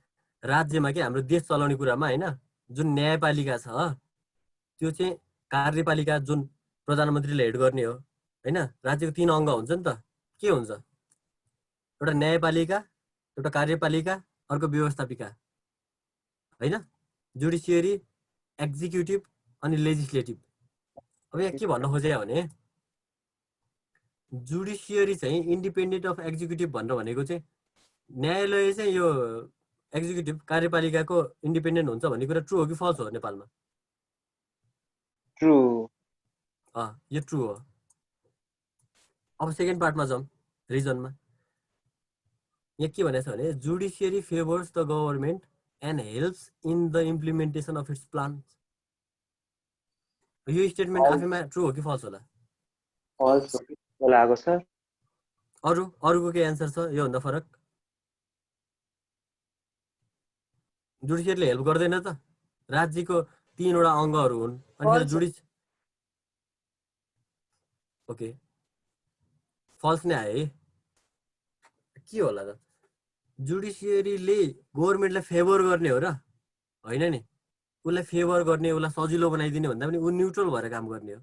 राज्यमा के हाम्रो देश चलाउने कुरामा, होइन, जुन न्यायपालिका छ त्यो चाहिँ कार्यपालिका जुन प्रधानमन्त्रीले हेड गर्ने हो, होइन। राज्यको 3 अङ्ग हुन्छ नि त। के हुन्छ? एउटा न्यायपालिका, एउटा कार्यपालिका, अर्को व्यवस्थापिका, होइन, जुडिसियरी, एक्जिक्युटिभ अनि लेजिस्लेटिभ। अब यहाँ के भन्न खोजे भने जुडिसियरी चाहिँ इन्डिपेन्डेन्ट अफ एक्जिक्युटिभ भनेर भनेको चाहिँ न्यायालय चाहिँ यो एक्जिक्युटिभ कार्यपालिकाको इन्डिपेन्डेन्ट हुन्छ भन्ने कुरा ट्रु हो कि फल्स हो नेपालमा? ट्रु। यो ट्रु हो। अब सेकेन्ड पार्टमा जाउँ, रिजनमा। यहाँ के भनेको छ भने judiciary favours the government and helps in the implementation of it's plan. यो स्टेटमेन्ट आफैमा ट्रु हो कि फल्स होला? फल्स लागेको छ। अरूको के एन्सर छ योभन्दा फरक? जुडिसियरीले हेल्प गर्दैन त, राज्यको 3वटा अङ्गहरू हुन्, अनि ओके फल्स नै आयो है। के होला त? जुडिसियरीले गभर्नमेन्टलाई फेभर गर्ने हो र होइन नि? उसलाई फेभर गर्ने, उसलाई सजिलो बनाइदिने भन्दा पनि ऊ न्युट्रल भएर काम गर्ने हो।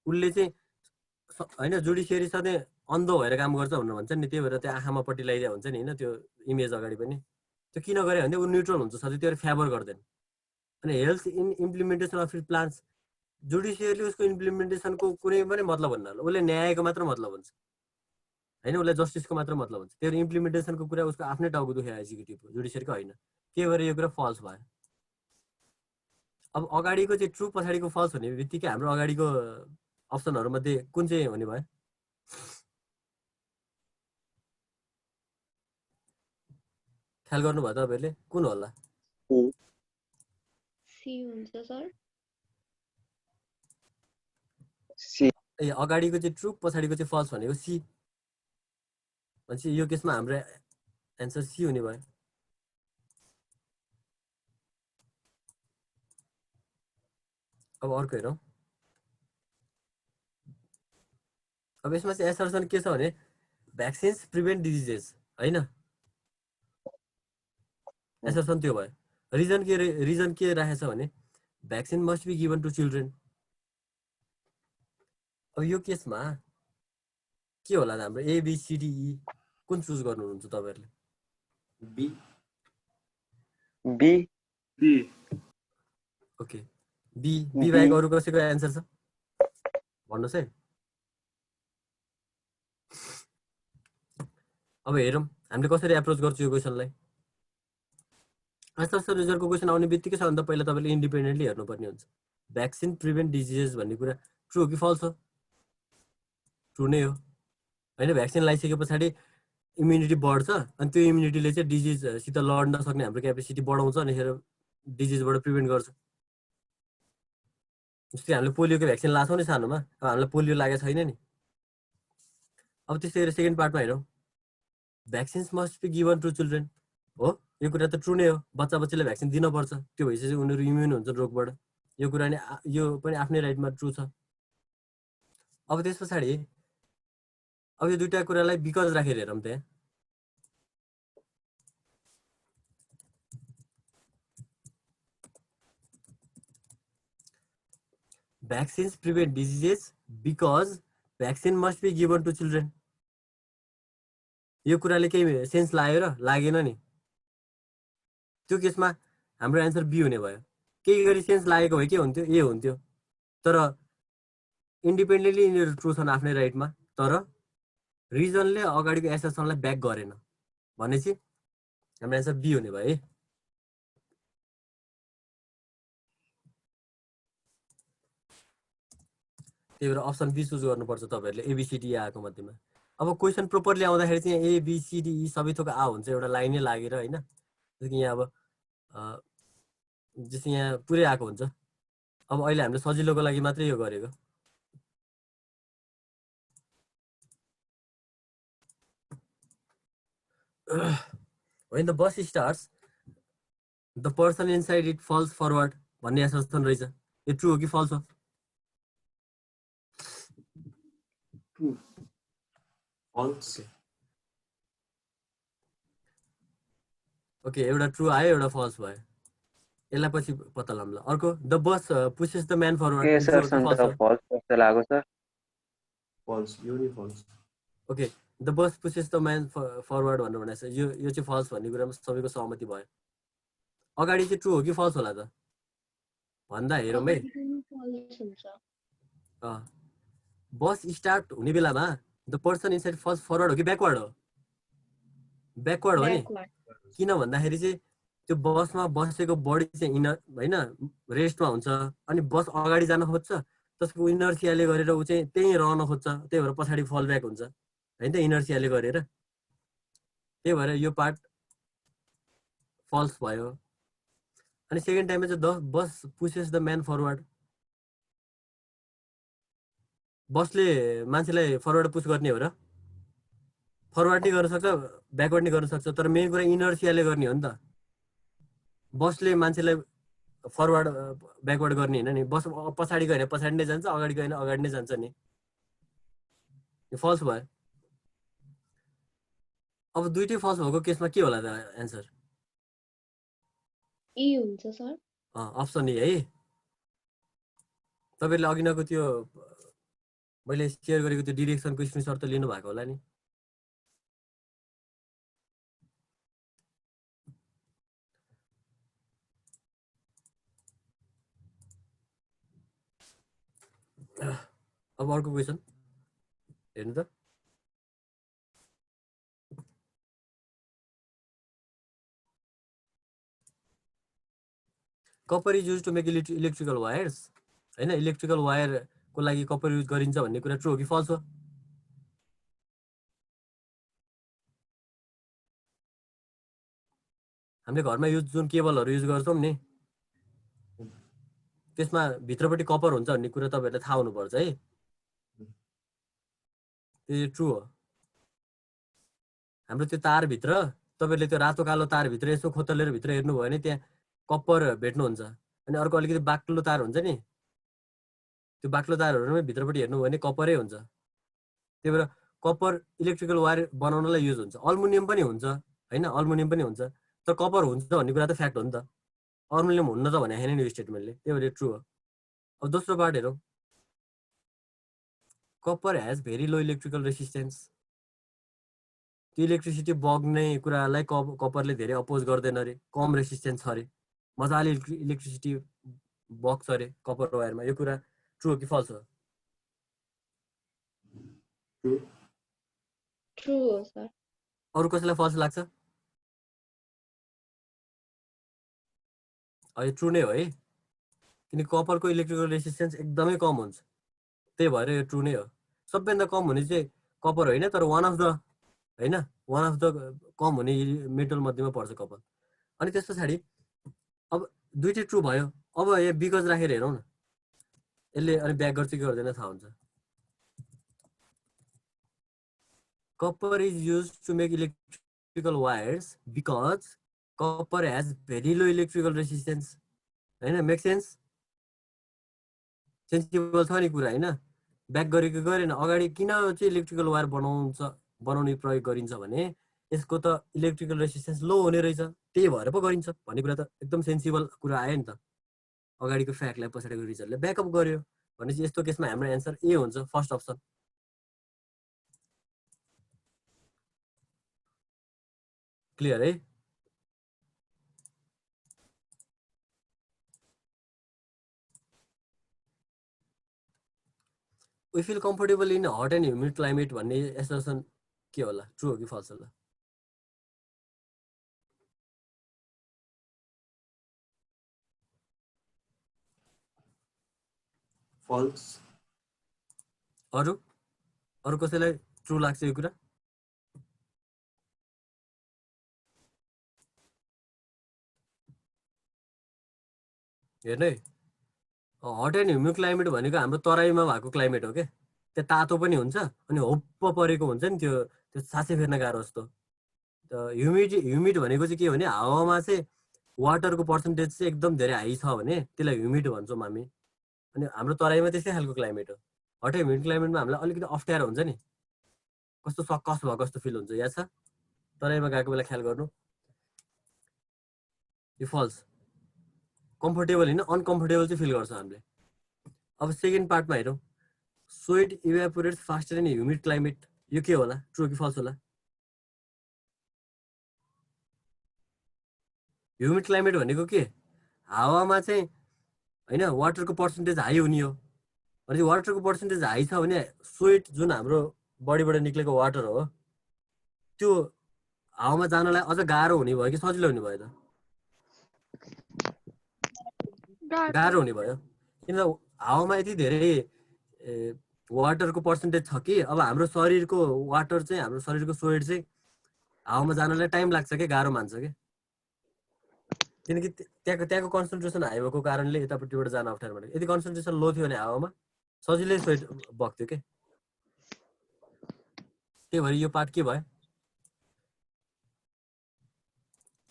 उसले चाहिँ, होइन, जुडिसियरी सधैँ अन्धो भएर काम गर्छ भनेर भन्छ नि, त्यही भएर त्यो आँखामा पट्टी लगाइदिएको हुन्छ नि, होइन, त्यो इमेज अगाडि पनि। त्यो किन गरे भने ऊ न्युट्रल हुन्छ, सधैँ त्यो फेभर गर्दैन। अनि health in implementation of its plans, जुडिसियरले उसको इम्प्लिमेन्टेसनको कुनै पनि मतलब भन्नु होला, उसले न्यायको मात्र मतलब हुन्छ होइन, उसलाई जस्टिसको मात्र मतलब हुन्छ। त्यो इम्प्लिमेन्टेसनको कुरा उसको आफ्नै टाउको दुख्यो एक्जिक्युटिभको, जुडिसियरको होइन। के भएर यो कुरा फल्स भयो। अब अगाडिको चाहिँ ट्रु, पछाडिको फल्स हुने बित्तिकै हाम्रो अगाडिको अप्सनहरूमध्ये कुन चाहिँ हुने भयो? ख्याल गर्नुभयो तपाईँहरूले कुन होला? सी हुन्छ सर। सी। ए अगाडिको चाहिँ ट्रु, पछाडिको चाहिँ फल्स भनेको सी। भनेपछि यो केसमा हाम्रो एन्सर सी हुने भयो। अब अर्को हेरौँ। अब यसमा चाहिँ एसर्सन के छ भने भ्याक्सिन्स प्रिभेन्ट डिजिजेस होइन, एसर्सन त्यो भयो। रिजन के राखेछ भने vaccine must be given to children. अब यो केसमा के होला त हाम्रो एबिसिडिई कुन चुज गर्नुहुन्छ तपाईँहरूले? B. B. B. Okay, B बाहेक अरू कसैको एन्सर छ भन्नुहोस् है। अब हेरौँ हामीले कसरी एप्रोच गर्छौँ यो क्वेसनलाई। एसर्सन रिजल्टको क्वेसन आउने बित्तिकै सबभन्दा पहिला तपाईँले इन्डिपेन्डेन्टली हेर्नुपर्ने हुन्छ भ्याक्सिन प्रिभेन्ट डिजिजेस भन्ने कुरा ट्रु हो कि फल्स हो? ट्रु नै हो होइन। भ्याक्सिन लगाइसके पछाडि इम्युनिटी बढ्छ अनि त्यो इम्युनिटीले चाहिँ डिजिजसित लड्न सक्ने हाम्रो क्यापेसिटी बढाउँछ अनि डिजिजबाट प्रिभेन्ट गर्छ। जस्तै हामीले पोलियोको भ्याक्सिन लाग्छौँ नि सानोमा, अब हामीलाई पोलियो लागेको छैन नि। अब त्यस्तै गरेर सेकेन्ड पार्टमा हेरौँ, vaccines must be given to children. हो, यो कुरा त ट्रु नै हो, बच्चाले भ्याक्सिन दिनुपर्छ, त्यो भइसकेपछि उनीहरू इम्युन हुन्छ रोगबाट। यो कुरा नि यो पनि आफ्नै राइटमा ट्रु छ। अब त्यस पछाडि अब यो दुईटा कुरालाई बिकज राखेर हेरौँ त्यहाँ। Vaccines prevent diseases because vaccine must be given to children. यो कुराले केही सेन्स लाग्यो र लागेन नि? त्यो केसमा हाम्रो एन्सर बी हुने भयो। केही गरी सेन्स लागेको भए के हुन्थ्यो? ए हुन्थ्यो। तर इन्डिपेन्डेन्टली यिनीहरू ट्रु छन् आफ्नै राइटमा, तर रिजनले अगाडिको एसर्सनलाई ब्याक गरेन भनेपछि हाम्रो एन्सर बी हुने भयो है। त्यही भएर अप्सन बी चुज गर्नुपर्छ तपाईँहरूले एबिसिडी आएको मध्येमा। अब क्वेसन प्रोपरली आउँदाखेरि चाहिँ एबिसिडी सबै थोक आ हुन्छ, एउटा लाइनै लागेर होइन। जस्तो यहाँ अब जस्तो यहाँ पुरै आएको हुन्छ। अब अहिले हामीले सजिलोको लागि मात्रै यो गरेको। when the bus starts the person inside it falls forward भन्ने एसर्सन रहेछ। यो ट्रु हो कि फल्स हो? ट्रु। फल्स। ओके, एउटा ट्रु आयो, एउटा फल्स भयो। यसलाई पछि पत्ता लगाउँला। अर्को, the bus pushes the man forward. Assertion त फल्स जस्तो लाग्यो सर। फल्स, यो नि false. Okay, the bus pushes the man forward भनेर भनेको छ, यो चाहिँ फल्स भन्ने कुरामा सबैको सहमति भयो। अगाडि चाहिँ ट्रु हो कि फल्स होला त भन्दा हेरौँ है। बस स्टार्ट हुने बेलामा the person inside falls forward हो कि ब्याकवर्ड हो? ब्याकवर्ड हो नि। किन भन्दाखेरि चाहिँ त्यो बसमा बसेको बडी चाहिँ इनर होइन रेस्टमा हुन्छ, अनि बस अगाडि जान खोज्छ, त्यसको इनर्सियाले गरेर ऊ चाहिँ त्यहीँ रहन खोज्छ, त्यही भएर पछाडि फल ब्याक हुन्छ होइन त, इनर्सियाले गरेर। त्यही भएर यो पार्ट फल्स भयो। अनि सेकेन्ड टाइममा चाहिँ the bus पुसेस the man forward, बसले मान्छेलाई फरवर्ड पुस गर्ने हो र? फरवर्ड नि गर्न सक्छ, ब्याकवर्ड नि गर्न सक्छ, तर मेन कुरा इनर्सियाले गर्ने हो नि त। बसले मान्छेलाई फरवर्ड ब्याकवर्ड गर्ने होइन नि, बस पछाडि गयो भने पछाडि नै जान्छ, अगाडि गयो भने अगाडि नै जान्छ नि। यो फल्स भयो। अब दुइटै फल्स भएको केसमा के होला त एन्सर? ई हुन्छ सर। अप्सन ए है। तपाईँले अघि नको त्यो मैले सेयर गरेको त्यो डिरेक्सनको स्क्रिनसट त लिनु भएको होला नि? अब अर्को क्वेसन हेर्नु त copper is use to make electrical wires हैन इलेक्ट्रिकल वायर को लागि कपर युज गरिन्छ भन्ने कुरा ट्रु हो कि फल्स हो हामीले घरमा युज जुन केबलहरु युज गर्छौं नि त्यसमा भित्रपट्टि कपर हुन्छ भन्ने कुरा तपाईहरुले थाहा हुनुपर्छ है त्यो ट्रु हो हाम्रो त्यो तार भित्र तपाईहरुले त्यो रातो कालो तार भित्र यसो खोतलेर भित्र हेर्नु भयो भने त्यहाँ कपर भेट्नुहुन्छ अनि अर्को अलिकति बाक्लो तार हुन्छ नि त्यो बाक्लो तारहरुमै भित्रपट्टि हेर्नु भयो भने कपरै हुन्छ त्यही भएर कपर इलेक्ट्रिकल वायर बनाउनलाई युज हुन्छ अल्मुनियम पनि हुन्छ हैन अल्मुनियम पनि हुन्छ तर कपर हुन्छ भन्ने कुरा त फ्याक्ट हो नि त अल्मुनियम हुन्न त भने हैन नि स्टेटमेन्टले त्यही भएर ट्रु हो अब दोस्रो पार्ट हेरौं copper has very low electrical resistance त्यो इलेक्ट्रिसिटी बग्ने कुरालाई कपरले धेरै अपोज गर्दैन रे कम रेसिस्टेन्स छ रे मजाले इलेक्ट्रिसिटी बग्छ रे कपर वायरमा यो कुरा ट्रु हो कि फल्स हो ट्रु हो सर अरु कसैलाई फल्स लाग्छ अहिले ट्रु नै हो है किनकि कपरको इलेक्ट्रिकल रेसिस्टेन्स एकदमै कम हुन्छ त्यही भएर यो ट्रु नै हो सबैभन्दा कम हुने चाहिँ कपर होइन तर वान अफ द कम हुने मेटल मध्येमा पर्छ कपर अनि त्यस पछाडि अब दुईटै ट्रु भयो अब यो बिकज राखेर हेरौँ न यसले अनि ब्याक गर्छ कि गर्दैन थाहा हुन्छ copper is use to make electrical wires because copper has very low electrical resistance हैन मेक सेन्स सेन्सिबल छ नि कुरा हैन ब्याक गरेको गरेन अगाडि किन चाहिँ इलेक्ट्रिकल वायर बनाउने प्रयोग गरिन्छ भने यसको त इलेक्ट्रिकल रेसिस्टेन्स लो हुने रहेछ त्यही भएर पो गरिन्छ भन्ने कुरा त एकदम सेन्सिबल कुरा आयो नि त अगाडिको फ्याक्टलाई पछाडिको रिजल्टले ब्याकअप गर्यो भनेपछि यस्तो केसमा हाम्रो एन्सर ए हुन्छ फर्स्ट अप्सन क्लियर है we feel comfortable in hot and humid climate भन्ने assertion के होला ट्रु हो कि फल्स होला फल्स अरु कसैलाई ट्रु लाग्छ यो कुरा हेर्नु है हट एन्ड ह्युमिड क्लाइमेट भनेको हाम्रो तराईमा भएको क्लाइमेट हो के त्यो तातो पनि हुन्छ अनि होप्प परेको हुन्छ नि त्यो सासै फेर्न गाह्रो जस्तो ह्युमिड भनेको चाहिँ के भने हावामा चाहिँ वाटरको पर्सेन्टेज चाहिँ एकदम धेरै हाई छ भने त्यसलाई ह्युमिड भन्छौँ हामी अनि हाम्रो तराईमा त्यस्तै खालको क्लाइमेट हो हट एन्ड ह्युमिड क्लाइमेटमा हामीलाई अलिकति अप्ठ्यारो हुन्छ नि कस्तो सक्कस भएको जस्तो फिल हुन्छ याद छ तराईमा गएको बेला ख्याल गर्नु यो फल्स कम्फर्टेबल हैन अनकम्फर्टेबल चाहिँ फिल गर्छ हामीले अब सेकेन्ड पार्टमा हेरौँ sweat evaporates faster in humid climate यो के होला ट्रु कि फल्स होला ह्युमिड क्लाइमेट भनेको के हावामा चाहिँ हैन वाटरको पर्सेन्टेज हाई हुने हो अनि वाटरको पर्सेन्टेज हाई छ भने स्वेट जुन हाम्रो बडीबाट निक्लेको वाटर हो त्यो हावामा जानलाई अझ गाह्रो हुने भयो कि सजिलो हुने भयो त गाह्रो हुने भयो किन हावामा यति धेरै वाटरको पर्सेन्टेज छ कि अब हाम्रो शरीरको वाटर चाहिँ हाम्रो शरीरको स्वेट चाहिँ हावामा जानलाई टाइम लाग्छ के गाह्रो मान्छ के किनकि त्यहाँको कन्सन्ट्रेसन हाई भएको कारणले यतापट्टिबाट जान अप्ठ्यारो भयो यदि कन्सन्ट्रेसन लो थियो भने हावामा सजिलै स्वेट बग्थ्यो के त्यही भएर यो पार्ट के भयो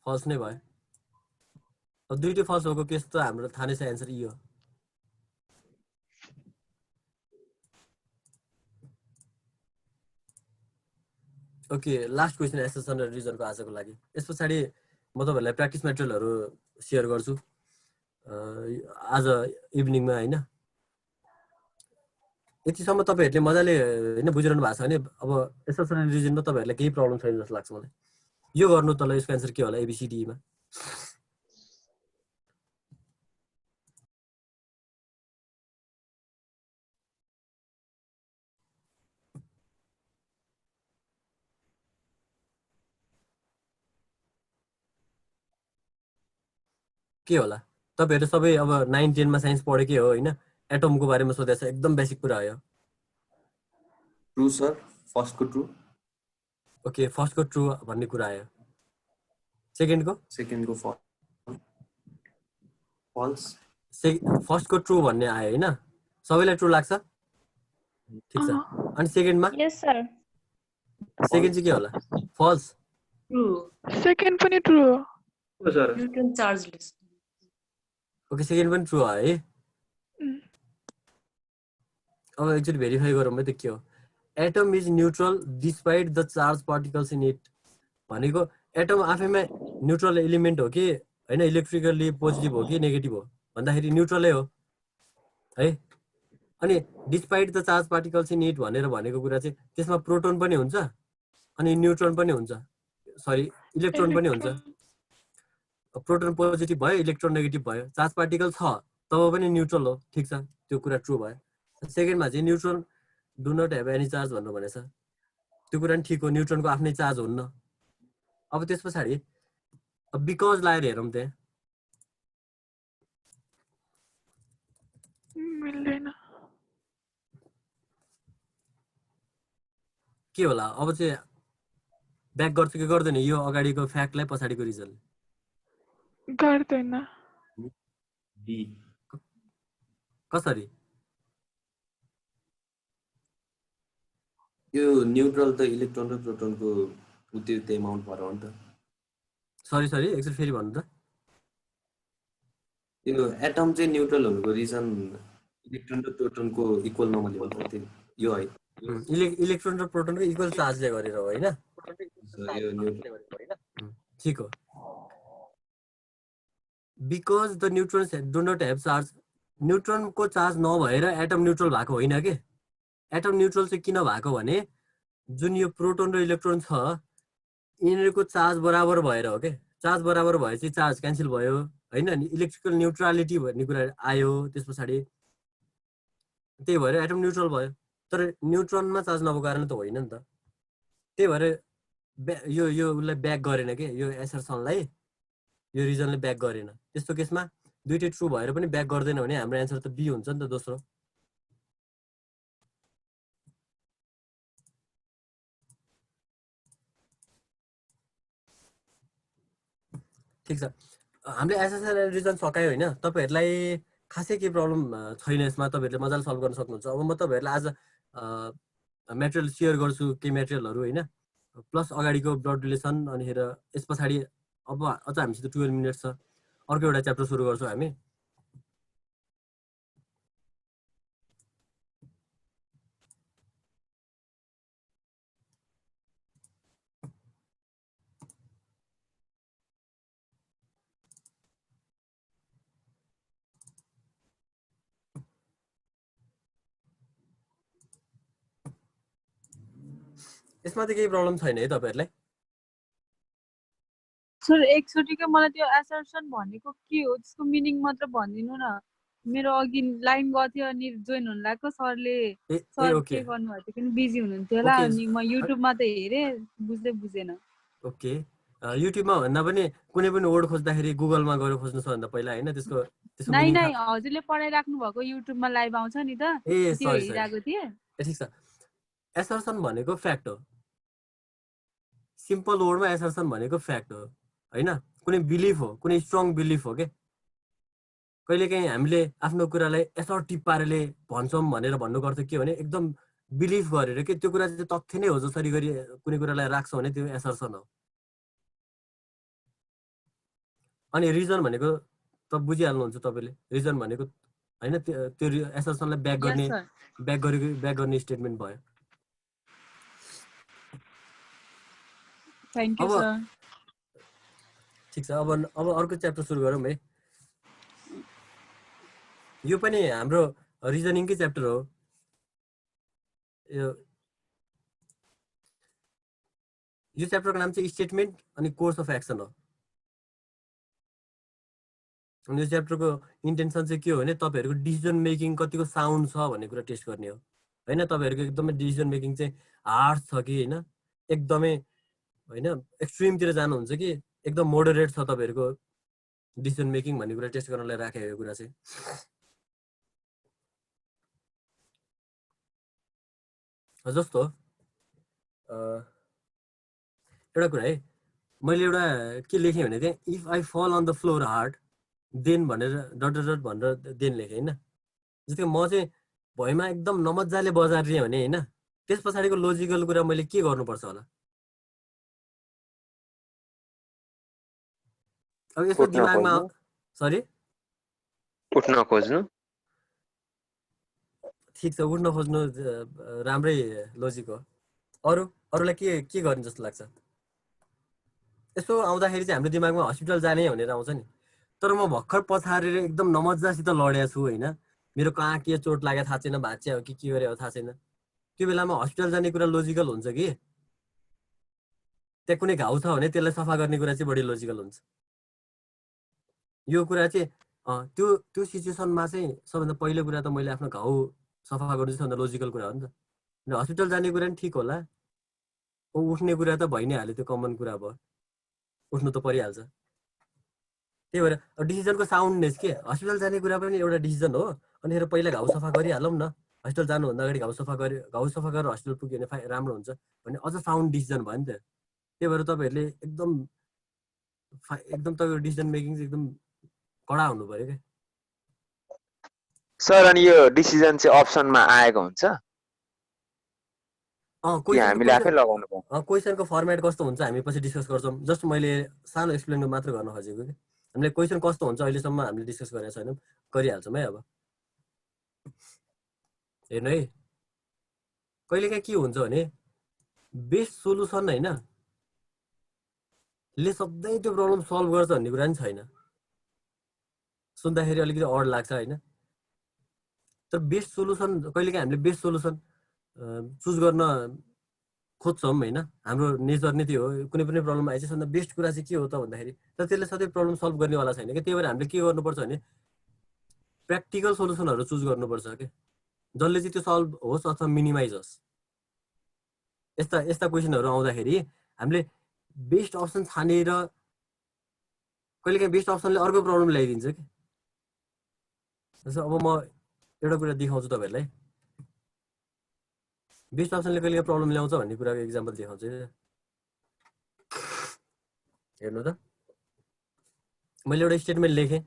फल्स नै भयो अब दुईटै फल्स भएको केस त हाम्रो थाहा नै छ एन्सर ई हो ओके लास्ट क्वेसन एसेसन र रिजनको आजको लागि यस पछाडि म तपाईहरुलाई प्र्याक्टिस मेटेरियलहरु शेयर गर्छु आज इभिनिङमा हैन यतिसम्म तपाईहरुले मजाले हैन बुझिरहनु भएको छ भने अब एसेसन र रिजनमा तपाईहरुलाई केही प्रब्लम छैन जस्तो लाग्छ मलाई यो गर्नु तल यसको एन्सर के होला एबीसीडी मा के होला तपाईहरु सबै अब 9 10 मा साइन्स पढेकै हो हैन एटमको बारेमा सोधेछ एकदम बेसिक कुरा हो ट्रू सर फर्स्टको ट्रू ओके फर्स्टको ट्रू भन्ने कुरा आयो सेकेन्डको सेकेन्डको फल्स फर्स्टको ट्रू भन्ने आयो हैन सबैलाई ट्रू लाग्छ ठीक छ अनि सेकेन्डमा यस सर सेकेन्ड चाहिँ के होला फल्स ट्रू सेकेन्ड पनि ट्रू हो हो sir neutron chargeless okay second पनि ट्रू है अब एकचोटि भेरिफाई गरौँ है त के हो atom is neutral despite the charge particles in it भनेको एटम आफैमा न्यूट्रल एलिमेन्ट हो कि हैन इलेक्ट्रिकली पोजिटिभ हो कि नेगेटिभ हो भन्दाखेरि न्यूट्रलै हो है अनि despite the charge particles in it भनेर भनेको कुरा चाहिँ त्यसमा प्रोटोन पनि हुन्छ अनि न्यूट्रोन पनि हुन्छ सरी इलेक्ट्रोन पनि हुन्छ प्रोटोन पोजिटिभ भयो इलेक्ट्रोन नेगेटिभ भयो चार्ज पार्टिकल छ तब पनि न्यूट्रल हो ठीक छ त्यो कुरा ट्रू भयो सेकेन्डमा चाहिँ neutron do not have any charge भन्नु भनेछ त्यो कुरा पनि ठिक हो न्यूट्रोनको आफ्नै चार्ज हुन्न अब त्यस पछाडि बिकज लाएर हेरौँ त्यहाँ मिल्दैन के होला अब चाहिँ ब्याक गर्छ कि गर्दैन यो अगाडिको फ्याक्टलाई पछाडिको रिजल्ट गर्दैन डी कसरी यो न्यूट्रल त इलेक्ट्रोन र प्रोटोनको उत्तिरिक्त एमाउन्ट भएर हो नि त सरी एकचोटि फेरि भन्नु त यो एटम चाहिँ न्यूट्रल हुनुको रिजन इलेक्ट्रोन र प्रोटोनको इक्वल नर्मली हुन्छ त्यो यो है इलेक्ट्रोन र प्रोटोनको इक्वल चार्जले गरेर हो हैन यो न्यूट्रल ठीक हो because the neutrons do not have charge न्यूट्रोनको चार्ज नभएर एटम न्यूट्रल भएको होइन के एटम न्यूट्रल चाहिँ किन भएको भने जुन यो प्रोटोन र इलेक्ट्रोन छ यिनीहरूको चार्ज बराबर भएर हो के चार्ज बराबर भएपछि चार्ज क्यान्सल भयो हैन अनि इलेक्ट्रिकल न्युट्रालिटी भन्ने कुरा आयो त्यस पछाडि त्यही भएर एटम न्यूट्रल भयो तर न्यूट्रोनमा चार्ज नभएको कारण त होइन नि त त्यही भएर यो उसलाई ब्याक गरेन के यो एसर्सनलाई यो रिजनले ब्याक गरेन त्यस्तो केसमा दुईटै ट्रू भएर पनि ब्याक गर्दैन भने हाम्रो एन्सर त बी हुन्छ नि त दोस्रो ठीक छ हामीले एसएसएल रिजन सकायो होइन तपाईहरुलाई खासै के प्रब्लम छैन यसमा तपाईहरुले मजाले सल्भ गर्न सक्नुहुन्छ अब म तपाईहरुलाई आज मेटेरियल शेयर गर्छु के मेटेरियलहरु हैन प्लस अगाडिको ब्लड रिलेसन अनि हेर यस पछाडी अब अझ हामीसित 12 मिनेट छ अर्को एउटा च्याप्टर सुरु गर्छौं हामी यसमा त केही प्रब्लम छैन है तपाईहरुलाई सर एकचोटिकै मलाई त्यो एसर्सन भनेको के हो त्यसको मिनिङ मात्र भनिदिनु न मेरो अघि लाइन गथ्यो अनि जोइन हुन लाग्यो सरले सर के गर्नुभएको थियो किन बिजी हुनुहुन्थ्यो होला अनि म युट्युबमा त हेरे बुझेन ओके युट्युबमा भन्दा पनि कुनै पनि वर्ड खोज्दाखेरि गुगलमा गएर खोज्नु छ भन्दा पहिला हैन त्यसको नै हजुरले पढाइराख्नु भएको युट्युबमा लाइभ आउँछ नि त त्यो हेरिरहेको थिए ठीक छ एसर्सन भनेको फ्याक्ट हो सिम्पल वर्डमा एसर्सन भनेको फ्याक्ट हो हैन कुनै बिलिफ हो कुनै स्ट्रङ बिलिफ हो के कहिलेकाहीँ हामीले आफ्नो कुरालाई एसर्टिभ पाराले भन्छौं भनेर भन्नुको अर्थ के हो भने एकदम बिलिफ गरेर के त्यो कुरा चाहिँ तथ्य नै हो जसरी गरी कुनै कुरालाई राख्छौं भने त्यो एसर्सन हो अनि रिजन भनेको त बुझिहाल्नुहुन्छ तपाईले रिजन भनेको हैन त्यो एसर्सनलाई ब्याक गर्ने स्टेटमेन्ट भयो थ्यांक यू सर ठीक छ अब अर्को च्याप्टर सुरु गरौँ है यो पनि हाम्रो रिजनिङकै च्याप्टर हो यो च्याप्टरको नाम चाहिँ स्टेटमेन्ट अनि कोर्स अफ एक्सन हो अनि यो च्याप्टरको इन्टेन्सन चाहिँ के हो भने तपाईहरुको डिसिजन मेकिङ कतिको साउन्ड छ भन्ने कुरा टेस्ट गर्ने हो हैन तपाईहरुको एकदमै डिसिजन मेकिङ चाहिँ हार्ड छ कि हैन एकदमै हैन एक्सट्रिमतिर जानुहुन्छ कि एकदम मोडरेट छ तपाईहरुको डिसिजन मेकिङ भन्ने कुरा टेस्ट गर्नलाई राखेको कुरा चाहिँ जस्तो एउटा कुरा है मैले एउटा के लेखेँ भने चाहिँ if I fall on the floor hard then भनेर डट डट भनेर देन लेखेँ होइन जस्तै म चाहिँ भुइँमा एकदम नमजाले बजारिएँ भने होइन त्यस पछाडिको लोजिकल कुरा मैले के गर्नुपर्छ होला अब यसको उठ्न दिमागमा खोज्नु। सरी उठ्न खोज्नु। ठिक छ उठ्न खोज्नु राम्रै लोजिक हो अरूलाई के गर्ने जस्तो लाग्छ यसो आउँदाखेरि चाहिँ हाम्रो दिमागमा हस्पिटल जाने भनेर आउँछ नि तर म भर्खर पछारेर एकदम नमजासित लडेको छु होइन मेरो कहाँ के चोट लागेको थाहा छैन भाँच्या हो कि के गरे हो थाहा छैन त्यो बेलामा हस्पिटल जाने कुरा लोजिकल हुन्छ कि त्यहाँ कुनै घाउ छ भने त्यसलाई सफा गर्ने कुरा चाहिँ बढी लोजिकल हुन्छ यो कुरा चाहिँ त्यो सिचुएसनमा चाहिँ सबभन्दा पहिलो कुरा त मैले आफ्नो घाउ सफा गर्नु चाहिँ सबभन्दा लोजिकल कुरा हो नि त हस्पिटल जाने कुरा नि ठिक होला उठ्ने कुरा त भइ नै हाल्यो त्यो कमन कुरा भयो उठ्नु त परिहाल्छ त्यही भएर डिसिजनको साउन्डनेस के हस्पिटल जाने कुरा पनि एउटा डिसिजन हो अनि पहिला घाउ सफा गरिहालौँ न हस्पिटल जानुभन्दा अगाडि घाउ सफा गरेर हस्पिटल पुग्यो भने राम्रो हुन्छ भन्ने अझ साउन्ड डिसिजन भयो नि त त्यही भएर तपाईँहरूले एकदम तपाईँको डिसिजन मेकिङ चाहिँ एकदम कडा हुनु पर्यो क्या सर अनि यो डिसिजन चाहिँ अप्सनमा आएको हुन्छ हामीले आफै लगाउनु पर्छ क्वेसनको फर्मेट कस्तो हुन्छ हामी पछि डिस्कस गर्छौँ जस्ट मैले सानो एक्सप्लेन मात्र गर्न खोजेको कि हामीले क्वेसन कस्तो हुन्छ अहिलेसम्म हामीले डिस्कस गरेका छैनौँ गरिहाल्छौँ है अब हेर्नु है कहिलेकाहीँ के हुन्छ भने बेस्ट सोलुसन होइन ले सधैँ त्यो प्रब्लम सल्भ गर्छ भन्ने कुरा नि छैन सुन्दाखेरि अलिकति अड लाग्छ होइन तर बेस्ट सोलुसन कहिलेकाहीँ हामीले बेस्ट सोलुसन चुज गर्न खोज्छौँ होइन हाम्रो नेचर नै त्यो हो कुनै पनि प्रब्लम आएपछि सबभन्दा बेस्ट कुरा चाहिँ के हो त भन्दाखेरि तर त्यसले सधैँ प्रब्लम सल्भ गर्नेवाला छैन कि त्यही भएर हामीले के गर्नुपर्छ भने प्र्याक्टिकल सोलुसनहरू चुज गर्नुपर्छ कि जसले चाहिँ त्यो सल्भ होस् अथवा मिनिमाइज होस् यस्ता क्वेसनहरू आउँदाखेरि हामीले बेस्ट अप्सन छानेर कहिलेकाहीँ बेस्ट अप्सनले अर्को प्रब्लम ल्याइदिन्छ कि जस्तो अब म एउटा कुरा देखाउँछु तपाईँहरूलाई बेस्ट अप्सनले कहिले प्रब्लम ल्याउँछ भन्ने कुराको इक्जाम्पल देखाउँछु हेर्नु त मैले एउटा स्टेटमेन्ट लेखेँ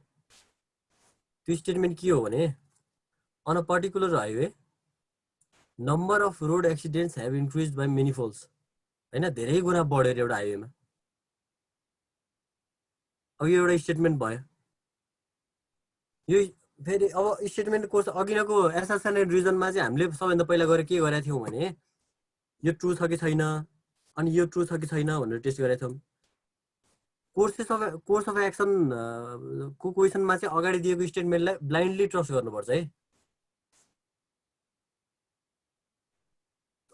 त्यो स्टेटमेन्ट के हो भने on a particular highway number of road accidents have increase by many folds होइन धेरै गुणा बढेर एउटा हाइवेमा अब यो एउटा स्टेटमेन्ट भयो यो फेरि अब स्टेटमेन्टको अघिनको एसर्सन एन्ड रिजनमा चाहिँ हामीले सबैभन्दा पहिला गएर के गरेका थियौँ भने यो ट्रु छ कि छैन अनि यो ट्रु छ कि छैन भनेर टेस्ट गरेका थियौँ कोर्स अफ एक्सन को क्वेसनमा चाहिँ अगाडि दिएको स्टेटमेन्टलाई ब्लाइन्डली ट्रस्ट गर्नुपर्छ है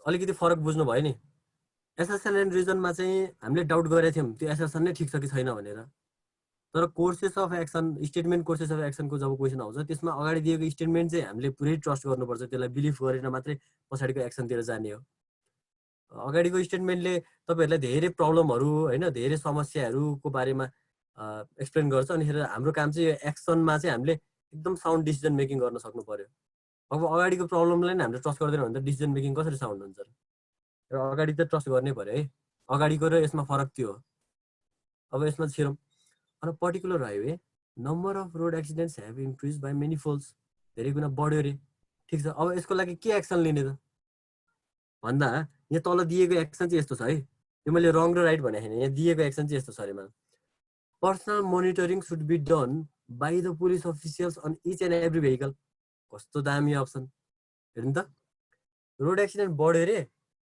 अलिकति फरक बुझ्नु भयो नि एसर्सन एन्ड रिजनमा चाहिँ हामीले डाउट गरेका थियौँ त्यो एसर्सन नै ठिक छ कि छैन भनेर तर courses of action statement courses of एक्सनको जब क्वेसन आउँछ त्यसमा अगाडि दिएको स्टेटमेन्ट चाहिँ हामीले पुरै ट्रस्ट गर्नुपर्छ त्यसलाई बिलिभ गरेर मात्रै पछाडिको एक्सनतिर जाने हो अगाडिको स्टेटमेन्टले तपाईँहरूलाई धेरै प्रब्लमहरू होइन धेरै समस्याहरूको बारेमा एक्सप्लेन गर्छ अनि हाम्रो काम चाहिँ एक्सनमा चाहिँ हामीले एकदम साउन्ड डिसिजन मेकिङ गर्न सक्नु पर्यो अब अगाडिको प्रब्लमलाई नै हामीले ट्रस्ट गर्दैन भने त डिसिजन मेकिङ कसरी साउन्ड हुन्छ र अगाडि त ट्रस्ट गर्नै पर्यो है अगाडिको र यसमा फरक त्यो हो अब यसमा छिरौँ on particular highway number of road accidents have increase by many folds धेरै गुणा बढ्यो अरे ठिक छ अब यसको लागि के एक्सन लिने त भन्दा यहाँ तल दिएको एक्सन चाहिँ यस्तो छ है यो मैले रङ र राइट भनेको छैन यहाँ दिएको एक्सन चाहिँ यस्तो छ अरे मलाई personal monitoring should be done by the police officials on each and every vehicle कस्तो दामी अप्सन हेर्नु त रोड एक्सिडेन्ट बढ्यो अरे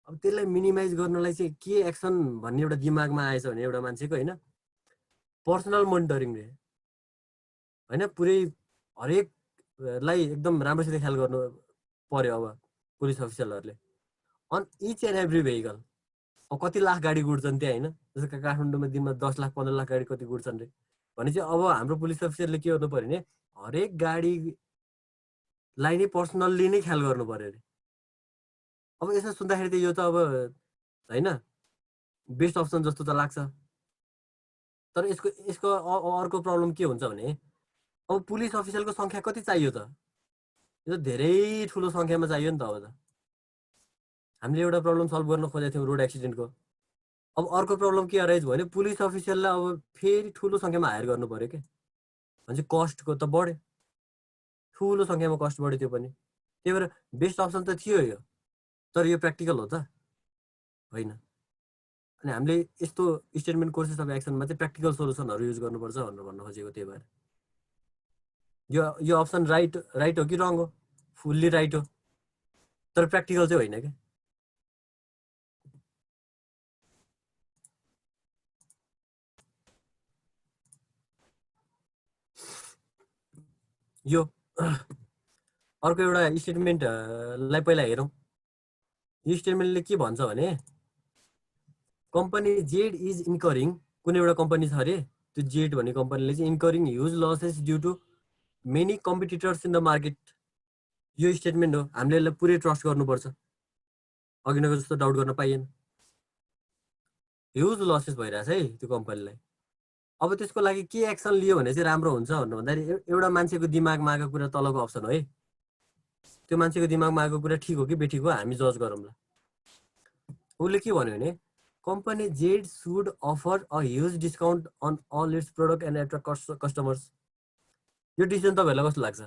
अब त्यसलाई मिनिमाइज गर्नलाई चाहिँ के एक्सन भन्ने एउटा दिमागमा आएछ भने एउटा मान्छेको होइन पर्सनल मोनिटरिङ रे होइन पुरै हरेकलाई एकदम राम्रोसित ख्याल गर्नु पर्यो अब पुलिस अफिसरहरूले on each and every vehicle अब कति लाख गाडी गुड्छन् त्यहाँ होइन जस्तो काठमाडौँमा दिनमा 10 लाख 15 लाख गाडी कति गुड्छन् रे भने चाहिँ अब हाम्रो पुलिस अफिसरले के गर्नु पर्यो भने हरेक गाडीलाई नै पर्सनल्ली नै ख्याल गर्नु पर्यो अरे अब यसो सुन्दाखेरि त यो त अब होइन बेस्ट अप्सन जस्तो त लाग्छ तर यसको अर्को प्रब्लम के हुन्छ भने अब पुलिस अफिसरको संख्या कति चाहियो त? यो धेरै ठुलो संख्यामा चाहियो नि त। अब त हामीले एउटा प्रब्लम सल्भ गर्न खोजेको थियौँ रोड एक्सिडेन्टको। अब अर्को प्रब्लम के अराइज भने पुलिस अफिसरलाई अब फेरि ठुलो संख्यामा हायर गर्नु पर्यो के, भने कस्टको त बढ्यो, ठुलो संख्यामा कस्ट बढ्यो त्यो पनि। त्यही भएर बेस्ट अप्सन त थियो यो, तर यो प्र्याक्टिकल हो त होइन। अनि हामीले यस्तो स्टेटमेन्ट कोर्सेस अफ एक्सनमा चाहिँ प्र्याक्टिकल सोल्युसनहरू युज गर्नुपर्छ भनेर भन्न खोजेको। त्यही भएर यो अप्सन राइट हो कि रङ हो? फुल्ली राइट हो, तर प्र्याक्टिकल चाहिँ होइन क्या। यो अर्को एउटा स्टेटमेन्टलाई पहिला हेरौँ। यो स्टेटमेन्टले के भन्छ भने कम्पनी जेड इज इन्करिङ, कुनै एउटा कम्पनी छ अरे, त्यो जेड भन्ने कम्पनीले चाहिँ incurring huge losses due to many competitors in the market. यो स्टेटमेन्ट हो, हामीले यसलाई पुरै ट्रस्ट गर्नुपर्छ, अघिनको जस्तो डाउट गर्न पाइएन। ह्युज लसेस भइरहेछ है त्यो कम्पनीलाई। अब त्यसको लागि के एक्सन लियो भने चाहिँ राम्रो हुन्छ भन्नु भन्दाखेरि एउटा मान्छेको दिमागमा आएको कुरा तलको अप्सन हो है, त्यो मान्छेको दिमागमा आएको कुरा ठिक हो कि बेठिक हो हामी जज गरौँला। उसले के भन्यो भने company Z should offer a huge discount on all its product and attract customers. यो डिसिजन तपाईँहरूलाई कस्तो लाग्छ?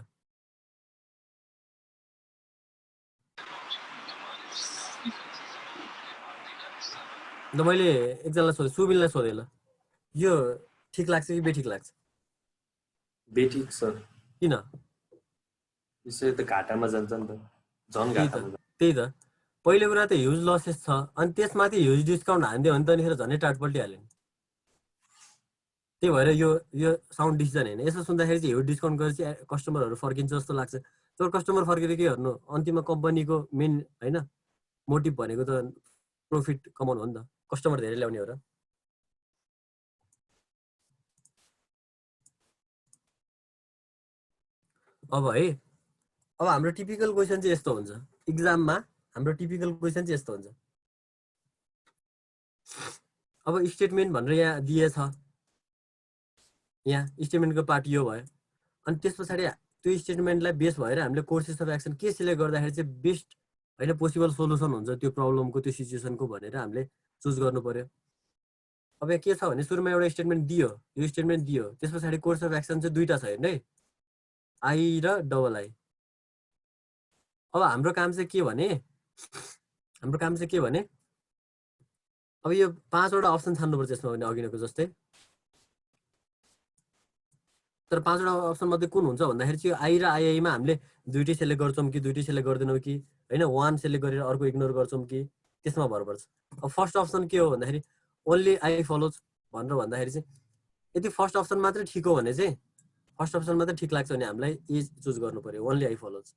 अन्त मैले एकजनालाई सोधेँ, सुबिनलाई सोधेँ ल, यो ठिक लाग्छ कि बेठिक लाग्छ? बेठिक सर। किन? यसरी त घाटामा जान्छ नि त, झन् घाटामा। त्यही त, पहिलो कुरा त ह्युज लसेस छ, अनि त्यसमाथि ह्युज डिस्काउन्ट हानिदियो भने त अनिखेर झनै टाटपल्टिहाल्यो नि। त्यही भएर यो साउन्ड डिसिजन होइन। यसो सुन्दाखेरि चाहिँ ह्युज डिस्काउन्ट गरेपछि कस्टमरहरू फर्किन्छ जस्तो लाग्छ, तर कस्टमर फर्केर के गर्नु? अन्तिममा कम्पनीको मेन होइन मोटिभ भनेको त प्रफिट कमाउनु हो नि त, कस्टमर धेरै ल्याउने हो र। अब है, अब हाम्रो टिपिकल क्वेसन चाहिँ यस्तो हुन्छ इक्जाममा, हाम्रो टिपिकल क्वेसन चाहिँ यस्तो हुन्छ। अब स्टेटमेन्ट भनेर यहाँ दिएछ, यहाँ स्टेटमेन्टको पार्ट यो भयो, अनि त्यस पछाडि त्यो स्टेटमेन्टलाई बेस भएर हामीले कोर्सेस अफ एक्सन के सिलेक्ट गर्दाखेरि चाहिँ बेस्ट होइन पोसिबल सोल्युसन हुन्छ त्यो प्रब्लमको, त्यो सिचुएसनको भनेर हामीले चुज गर्नु पर्यो। अब यहाँ के छ भने सुरुमा एउटा स्टेटमेन्ट दियो, यो स्टेटमेन्ट दियो, त्यस पछाडि कोर्स अफ एक्सन चाहिँ दुईवटा छ हेर्नु है, आई र डबल आई। अब हाम्रो काम चाहिँ के भने अब यो 5वटा अप्सन छान्नुपर्छ यसमा भने अघिनको जस्तै। तर 5वटा अप्सन मध्ये कुन हुन्छ भन्दाखेरि चाहिँ आई र आइआईमा हामीले दुईटै सेलेक्ट गर्छौँ कि दुईटै सेलेक्ट गर्दैनौँ कि होइन, वान सेलेक्ट गरेर अर्को इग्नोर गर्छौँ कि, त्यसमा भर पर्छ। अब फर्स्ट अप्सन के हो भन्दाखेरि ओन्ली आई फलोज भनेर भन्दाखेरि चाहिँ यदि फर्स्ट अप्सन मात्रै ठिक हो भने चाहिँ, फर्स्ट अप्सन मात्रै ठिक लाग्छ भने हामीलाई ए चुज गर्नु पर्यो, ओन्ली आई फलोज।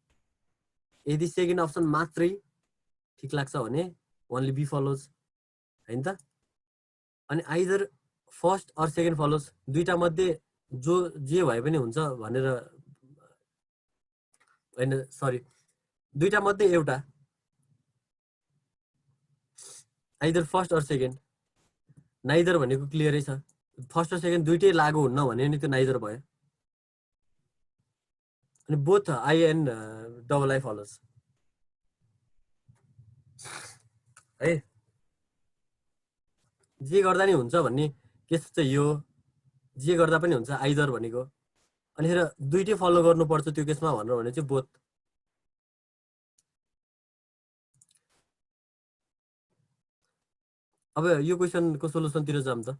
यदि सेकेन्ड अप्सन मात्रै ठिक लाग्छ भने ओन्ली बी फलोज होइन त। अनि either first or second follows, दुईटा मध्ये जो जे भए पनि हुन्छ भनेर होइन, सरी दुईटा मध्ये एउटा, either first or second. Neither भनेको क्लियरै छ, फर्स्ट र सेकेन्ड दुईटै लागु हुन्न भने नि त्यो नाइदर भयो। अनि both I and double I follows है, जे गर्दा नि हुन्छ भन्ने केस चाहिँ यो, जे गर्दा पनि हुन्छ आइदर भनेको। अनि फेरि दुईटै फलो गर्नुपर्छ त्यो केसमा भनेर भने चाहिँ बोथ। अब यो क्वेसनको सोल्युसनतिर जाऊँ त।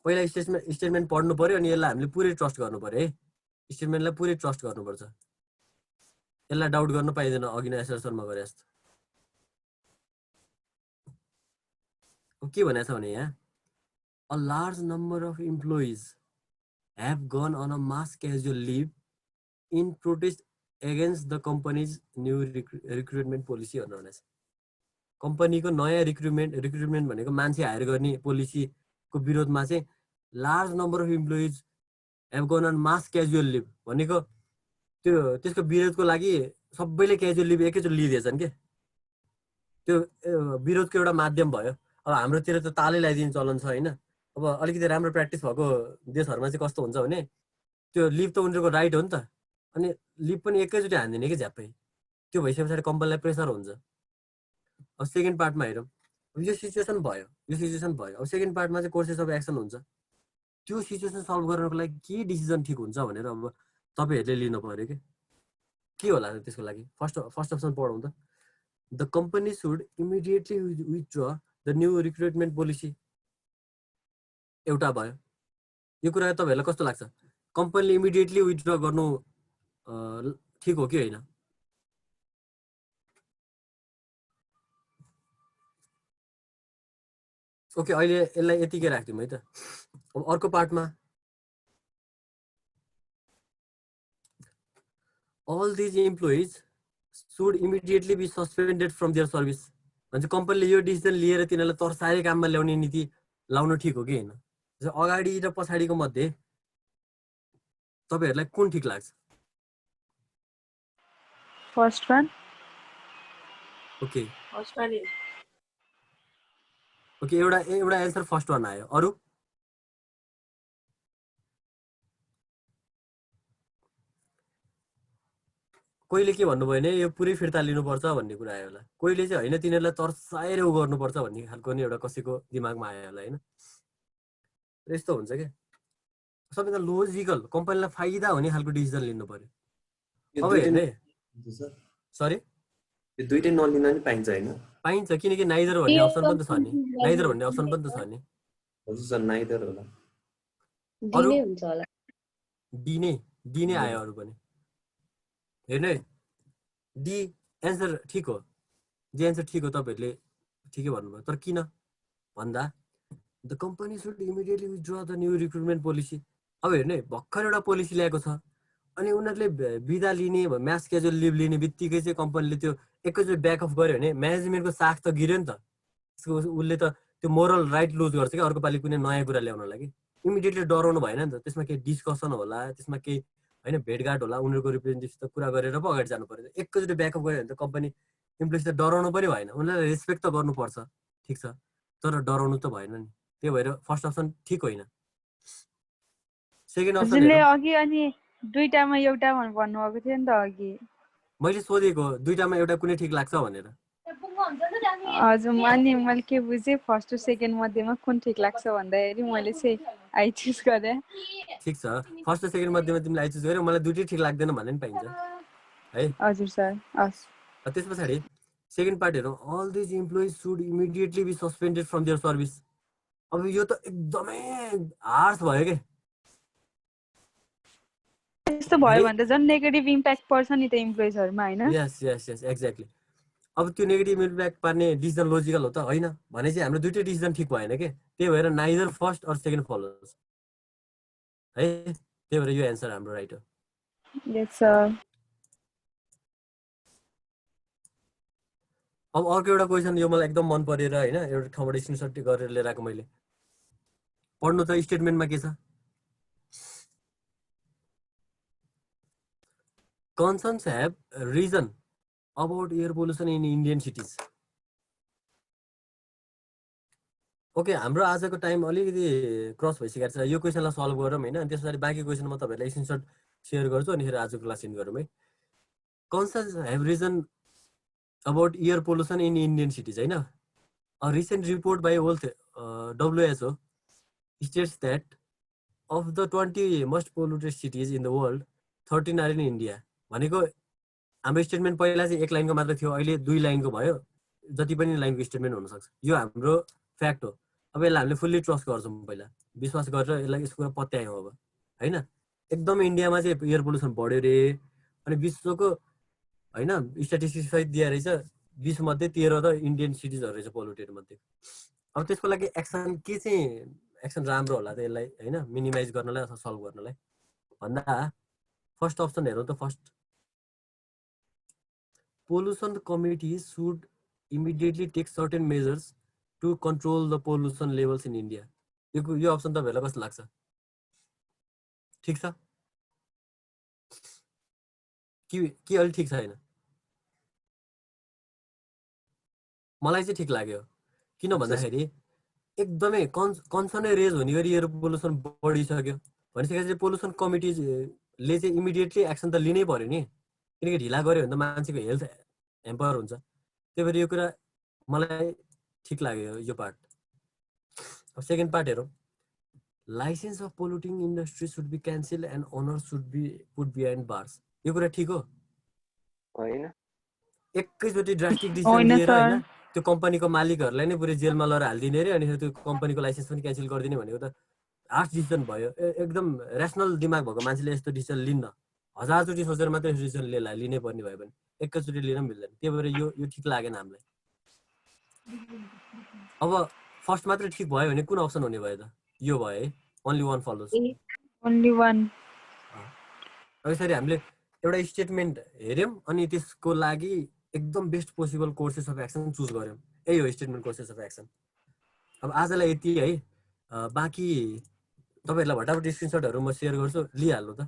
पहिला स्टेटमेन्ट पढ्नु पर्यो, अनि यसलाई हामीले पुरै ट्रस्ट गर्नु पर्यो है, स्टेटमेन्टलाई पुरै ट्रस्ट गर्नुपर्छ, यसलाई डाउट गर्न पाइँदैन अघि नै एसर्सनमा गरे जस्तो। अब के भनेको छ भने यहाँ a large number of employees have gone on a mass casual leave in protest against the company's new recruitment policy भनेर भनेको छ। कम्पनीको नयाँ रिक्रुटमेन्ट भनेको मान्छे हायर गर्ने पोलिसीको विरोधमा चाहिँ large number of employees have gone on mass casual leave भनेको त्यसको विरोधको लागि सबैले क्याजुअल लिभ एकैचोटि लिइदिएछन् के, त्यो विरोधको एउटा माध्यम भयो। अब हाम्रोतिर त तालै लगाइदिने चलन छ होइन, अब अलिकति राम्रो प्र्याक्टिस भएको देशहरूमा चाहिँ कस्तो हुन्छ भने त्यो लिभ त उनीहरूको राइट हो नि त, अनि लिभ पनि एकैचोटि हान्दिने कि झ्याप्पै, त्यो भइसके पछाडि कम्पनीलाई प्रेसर हुन्छ। अब सेकेन्ड पार्टमा हेरौँ, यो सिचुएसन भयो। अब सेकेन्ड पार्टमा चाहिँ कोर्सेस अफ एक्सन हुन्छ। त्यो सिचुएसन सल्भ गर्नको लागि के डिसिजन ठिक हुन्छ भनेर अब तपाईँहरूले लिनु पर्यो कि के होला त्यसको लागि। फर्स्ट अप्सन पढौँ त। The company should immediately withdraw the new recruitment policy, एउटा भयो। यो कुरा तपाईँहरूलाई कस्तो लाग्छ? कम्पनीले इमिडिएटली विथड्र गर्नु ठिक हो कि होइन? ओके, अहिले यसलाई यतिकै राख्दिउँ है त। अब अर्को पार्टमा all these employees should immediately be suspended from their service भन्छ। कम्पनीले यो डिसिजन लिएर तिनीहरूलाई तर्साएर काममा ल्याउने नीति लाउनु ठिक हो कि होइन? अगाडि र पछाडिको मध्ये तपाईँहरूलाई कुन ठिक लाग्छ? First one. ओके, एउटा एन्सर फर्स्ट वान आयो। अरू? कोहीले के भन्नुभयो भने यो पुरै फिर्ता लिनुपर्छ भन्ने कुरा आयो होला। कोहीले चाहिँ होइन तिनीहरूलाई तर्साएर उ गर्नुपर्छ भन्ने खालको नि एउटा कसैको दिमागमा आयो होला होइन। यस्तो हुन्छ क्या, सबैभन्दा लोजिकल कम्पनीलाई फाइदा हुने खालको डिसिजन लिनु पर्यो। अब हेर्ने सरी यो दुईटै नलिन नि पाइन्छ होइन? पाइन्छ, किनकि नाइदर भन्ने अप्सन पनि त छ नि। नाइदर भन्ने अप्सन पनि त छ नि। हजुर सर, नाइदर होला। अरू डी नै आयो। अरू पनि हेर्नु, डी एन्सर ठिक हो। जे एन्सर ठिक हो तपाईँहरूले ठिकै भन्नुभयो। तर किन भन्दा the company should immediately withdraw the new recruitment policy. अब हेर्नु, भर्खर एउटा पोलिसी ल्याएको छ अनि उनीहरूले बिदा लिने म्यास क्याजुअल लिभ लिने बित्तिकै चाहिँ कम्पनीले त्यो एकैचोटि ब्याक अफ गर्यो भने म्यानेजमेन्टको साख त गिर्यो नि त। उसले त त्यो मोरल राइट लुज गर्छ कि अर्को पालि कुनै नयाँ कुरा ल्याउन लागि। इमिडिएटली डराउनु भएन नि त। त्यसमा केही डिस्कसन होला, त्यसमा केही होइन भेटघाट होला, उनीहरूको रिप्रेजेन्टेटिभ कुरा गरेर पो अगाडि जानु पर्यो। एकैचोटि ब्याकअप गयो भने त कम्पनी इम्प्लोइज त डराउनु पनि भएन, उनीहरूलाई रेस्पेक्ट त गर्नुपर्छ, ठिक छ, तर डराउनु त भएन नि। त्यही भएर फर्स्ट अप्सन ठिक होइन। सेकेन्ड अप्सन अघि अनि दुईटामा एउटा भन्नुभएको थियो नि त अघि। मैले सोधेको दुईटामा एउटा कुनै ठिक लाग्छ भनेर। हजुर, अनि मैले के बुझेँ फर्स्ट र सेकेन्ड मध्येमा कुन ठिक लाग्छ भन्दाखेरि मैले चाहिँ आई चुज गरेँ। ठिक छ, फर्स्ट र सेकेन्ड मध्येमा तिमीले आई चुज गर्यो, मलाई दुईटै ठिक लाग्दैन भन्ने पनि पाइन्छ है। हजुर सर। त्यस पछाडि सेकेन्ड पार्ट हेरौँ। All these employees should immediately be suspended from their service. अब यो त एकदमै हार्स भयो के। यस्तो भयो भने त झन् नेगेटिभ इम्प्याक्ट पर्छ नि त इम्प्लोइजहरुमा हैन? यस एक्ज्याक्टली। अब त्यो नेगेटिभ इम्प्याक्ट पार्ने डिसिजन लोजिकल हो त होइन भने चाहिँ हाम्रो दुईटै डिसिजन ठिक भएन के। त्यही भएर neither first or second follows है। त्यही भएर यो एन्सर हाम्रो राइट हो। Yes sir. अब अर्को एउटा क्वेसन, यो मलाई एकदम मन परेर होइन एउटा ठाउँबाट स्क्रिनसट गरेर लिएर आएको मैले। पढ्नु त स्टेटमेन्टमा के छ। Concerns have risen about air pollution in Indian cities. Okay, हाम्रो आजको टाइम अलिकति क्रस भइसकेको छ। यो क्वेसनलाई सल्भ गरौँ होइन, त्यस पछाडि बाँकी क्वेसन म तपाईँहरूलाई स्क्रिनसट सेयर गर्छु अनि फेरि आजको क्लास इन्ड गरौँ है। Concerns have risen about air pollution in Indian cities होइन। A recent report by WHO states that of the 20 most polluted cities in the world, 13 are in India. भनेको हाम्रो statement पहिला चाहिँ एक लाइनको मात्र थियो, अहिले 2 लाइनको भयो। जति पनि लाइनको स्टेटमेन्ट हुनसक्छ, यो हाम्रो फ्याक्ट हो। अब यसलाई हामीले फुल्ली ट्रस्ट गर्छौँ, पहिला विश्वास गरेर यसलाई यसको कुरा पत्यायौँ अब होइन। एकदम इन्डियामा चाहिँ एयर पोल्युसन बढ्यो रे अनि विश्वको होइन स्ट्याटिस्टिक्स सहित दिएर रहेछ 20 मध्ये 13 त इन्डियन सिटिजहरू रहेछ पोल्युटेड मध्ये। अब त्यसको लागि एक्सन के चाहिँ एक्सन राम्रो होला त यसलाई होइन मिनिमाइज गर्नलाई अथवा सल्भ गर्नलाई भन्दा फर्स्ट अप्सन हेरौँ त। First, pollution committees should immediately take certain measures to control the pollution levels in India. यो अप्सन तपाईहरुलाई कस्तो लाग्छ? ठीक छ कि अलि ठीक छैन? मलाई चाहिँ ठीक लाग्यो। किन भन्दाखेरि एकदमै कन्सर्नै रेज हुने गरी एयर पोल्युसन बढिसक्यो भनिसकेपछि पोल्युसन कमिटीले चाहिँ इमिडिएटली एक्सन त लिनै पर्यो नि, किनकि ढिला गऱ्यो भने त मान्छेको हेल्थ ह्याम्पर हुन्छ। त्यही भएर यो कुरा मलाई ठिक लाग्यो यो पार्ट। अब सेकेन्ड पार्ट हेरौँ, licence of polluting industry should be cancel and owner should be put behind bars. यो कुरा ठिक हो? होइन एकैचोटि ड्रास्टिक डिसिजन होइन लिएर सर। होइन त्यो कम्पनीको मालिकहरूलाई नै पुरै जेलमा लगेर हालिदिने अरे अनि त्यो कम्पनीको लाइसेन्स पनि क्यान्सल गरिदिने भनेको त हार्स डिसिजन भयो। एकदम ऱ्यासनल दिमाग भएको मान्छेले यस्तो डिसिजन लिन्न, हजारचोटि सोचेर मात्रै यस्तो डिसिजन लिनै पर्ने भयो भने एकैचोटि लिन पनि मिल्दैन। त्यही भएर यो ठिक लागेन हामीलाई। अब फर्स्ट मात्रै ठिक भयो भने कुन अप्सन हुने भयो त? यो भयो है, only one follows. Only one. अब यसरी हामीले एउटा स्टेटमेन्ट हेऱ्यौँ अनि त्यसको लागि एकदम best possible courses of action choose गऱ्यौँ। यही हो स्टेटमेन्ट कोर्सेस अफ एक्सन। अब आजलाई यति है, बाँकी तपाईँहरूलाई भटाभट स्क्रिनसटहरू म सेयर गर्छु, लिइहाल्नु त।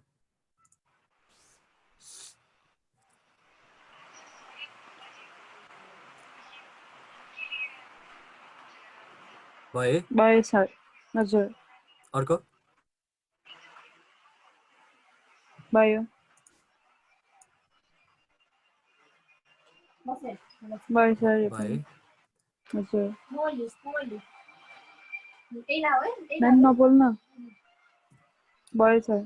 भयो भयो सर। हजुर अर्को भयो भयो सर यो पनि। हजुर म्याम नबोल्न। भयो सर।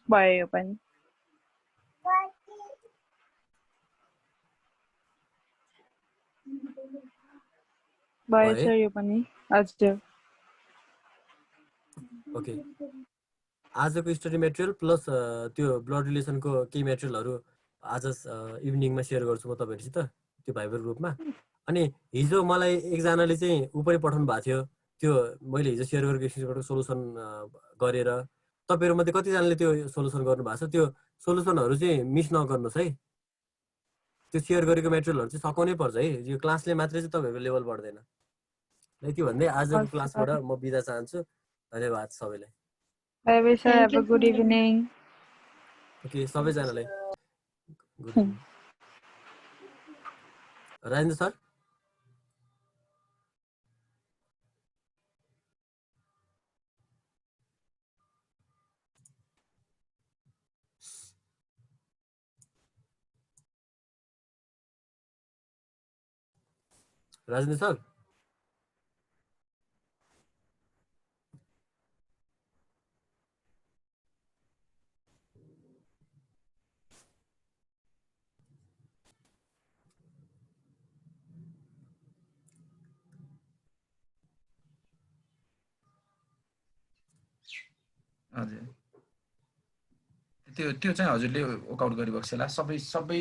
भयो यो पनि। भयो सर यो पनि। हजुर ओके। आजको स्टडी मेटेरियल प्लस त्यो ब्लड रिलेसनको केही मेटेरियलहरू आज इभिनिङमा सेयर गर्छु म तपाईँहरूसित त्यो भाइबर ग्रुपमा। अनि हिजो मलाई एकजनाले चाहिँ उपरै पठाउनु भएको थियो, त्यो मैले हिजो सेयर गरेको स्क्रिनसटको सोल्युसन गरेर। तपाईँहरूमध्ये कतिजनाले त्यो सोल्युसन गर्नुभएको छ? त्यो सोल्युसनहरू चाहिँ मिस नगर्नुहोस् है। त्यो सेयर गरेको मेटेरियलहरू चाहिँ सघाउनै पर्छ है, यो क्लासले मात्रै चाहिँ तपाईँहरूको लेभल बढ्दैन। यति भन्दै आजको क्लासबाट म बिदा चाहन्छु। धन्यवाद सबैलाई। Bye bye sir, have a good evening. Okay सबैजनालाई good evening. Rajendra sir Rajendra sir हजुर त्यो चाहिँ हजुरले वर्कआउट गरिबक्छ होला सबै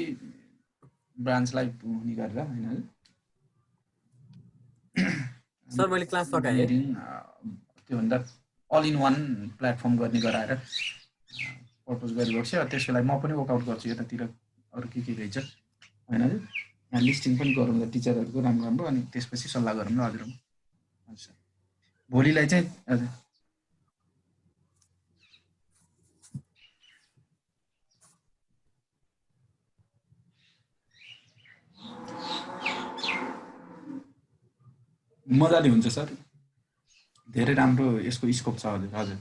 ब्रान्चलाई हुने गरेर हैन सर मैले क्लास सकाएँ त्यो भन्दा अल इन वान प्लेटफर्म गर्ने गराएर पर्पज गरिबक्छ। त्यसको लागि म पनि वर्कआउट गर्छु यतातिर अरू के रहेछ हैन। यहाँ लिस्टिङ पनि गरौँ ल टिचरहरूको राम्रो अनि त्यसपछि सल्लाह गरौँ ल हजुर। हजुर भोलिलाई चाहिँ हजुर मजाले हुन्छ सर, धेरै राम्रो यसको स्कोप छ हजुर। हजुर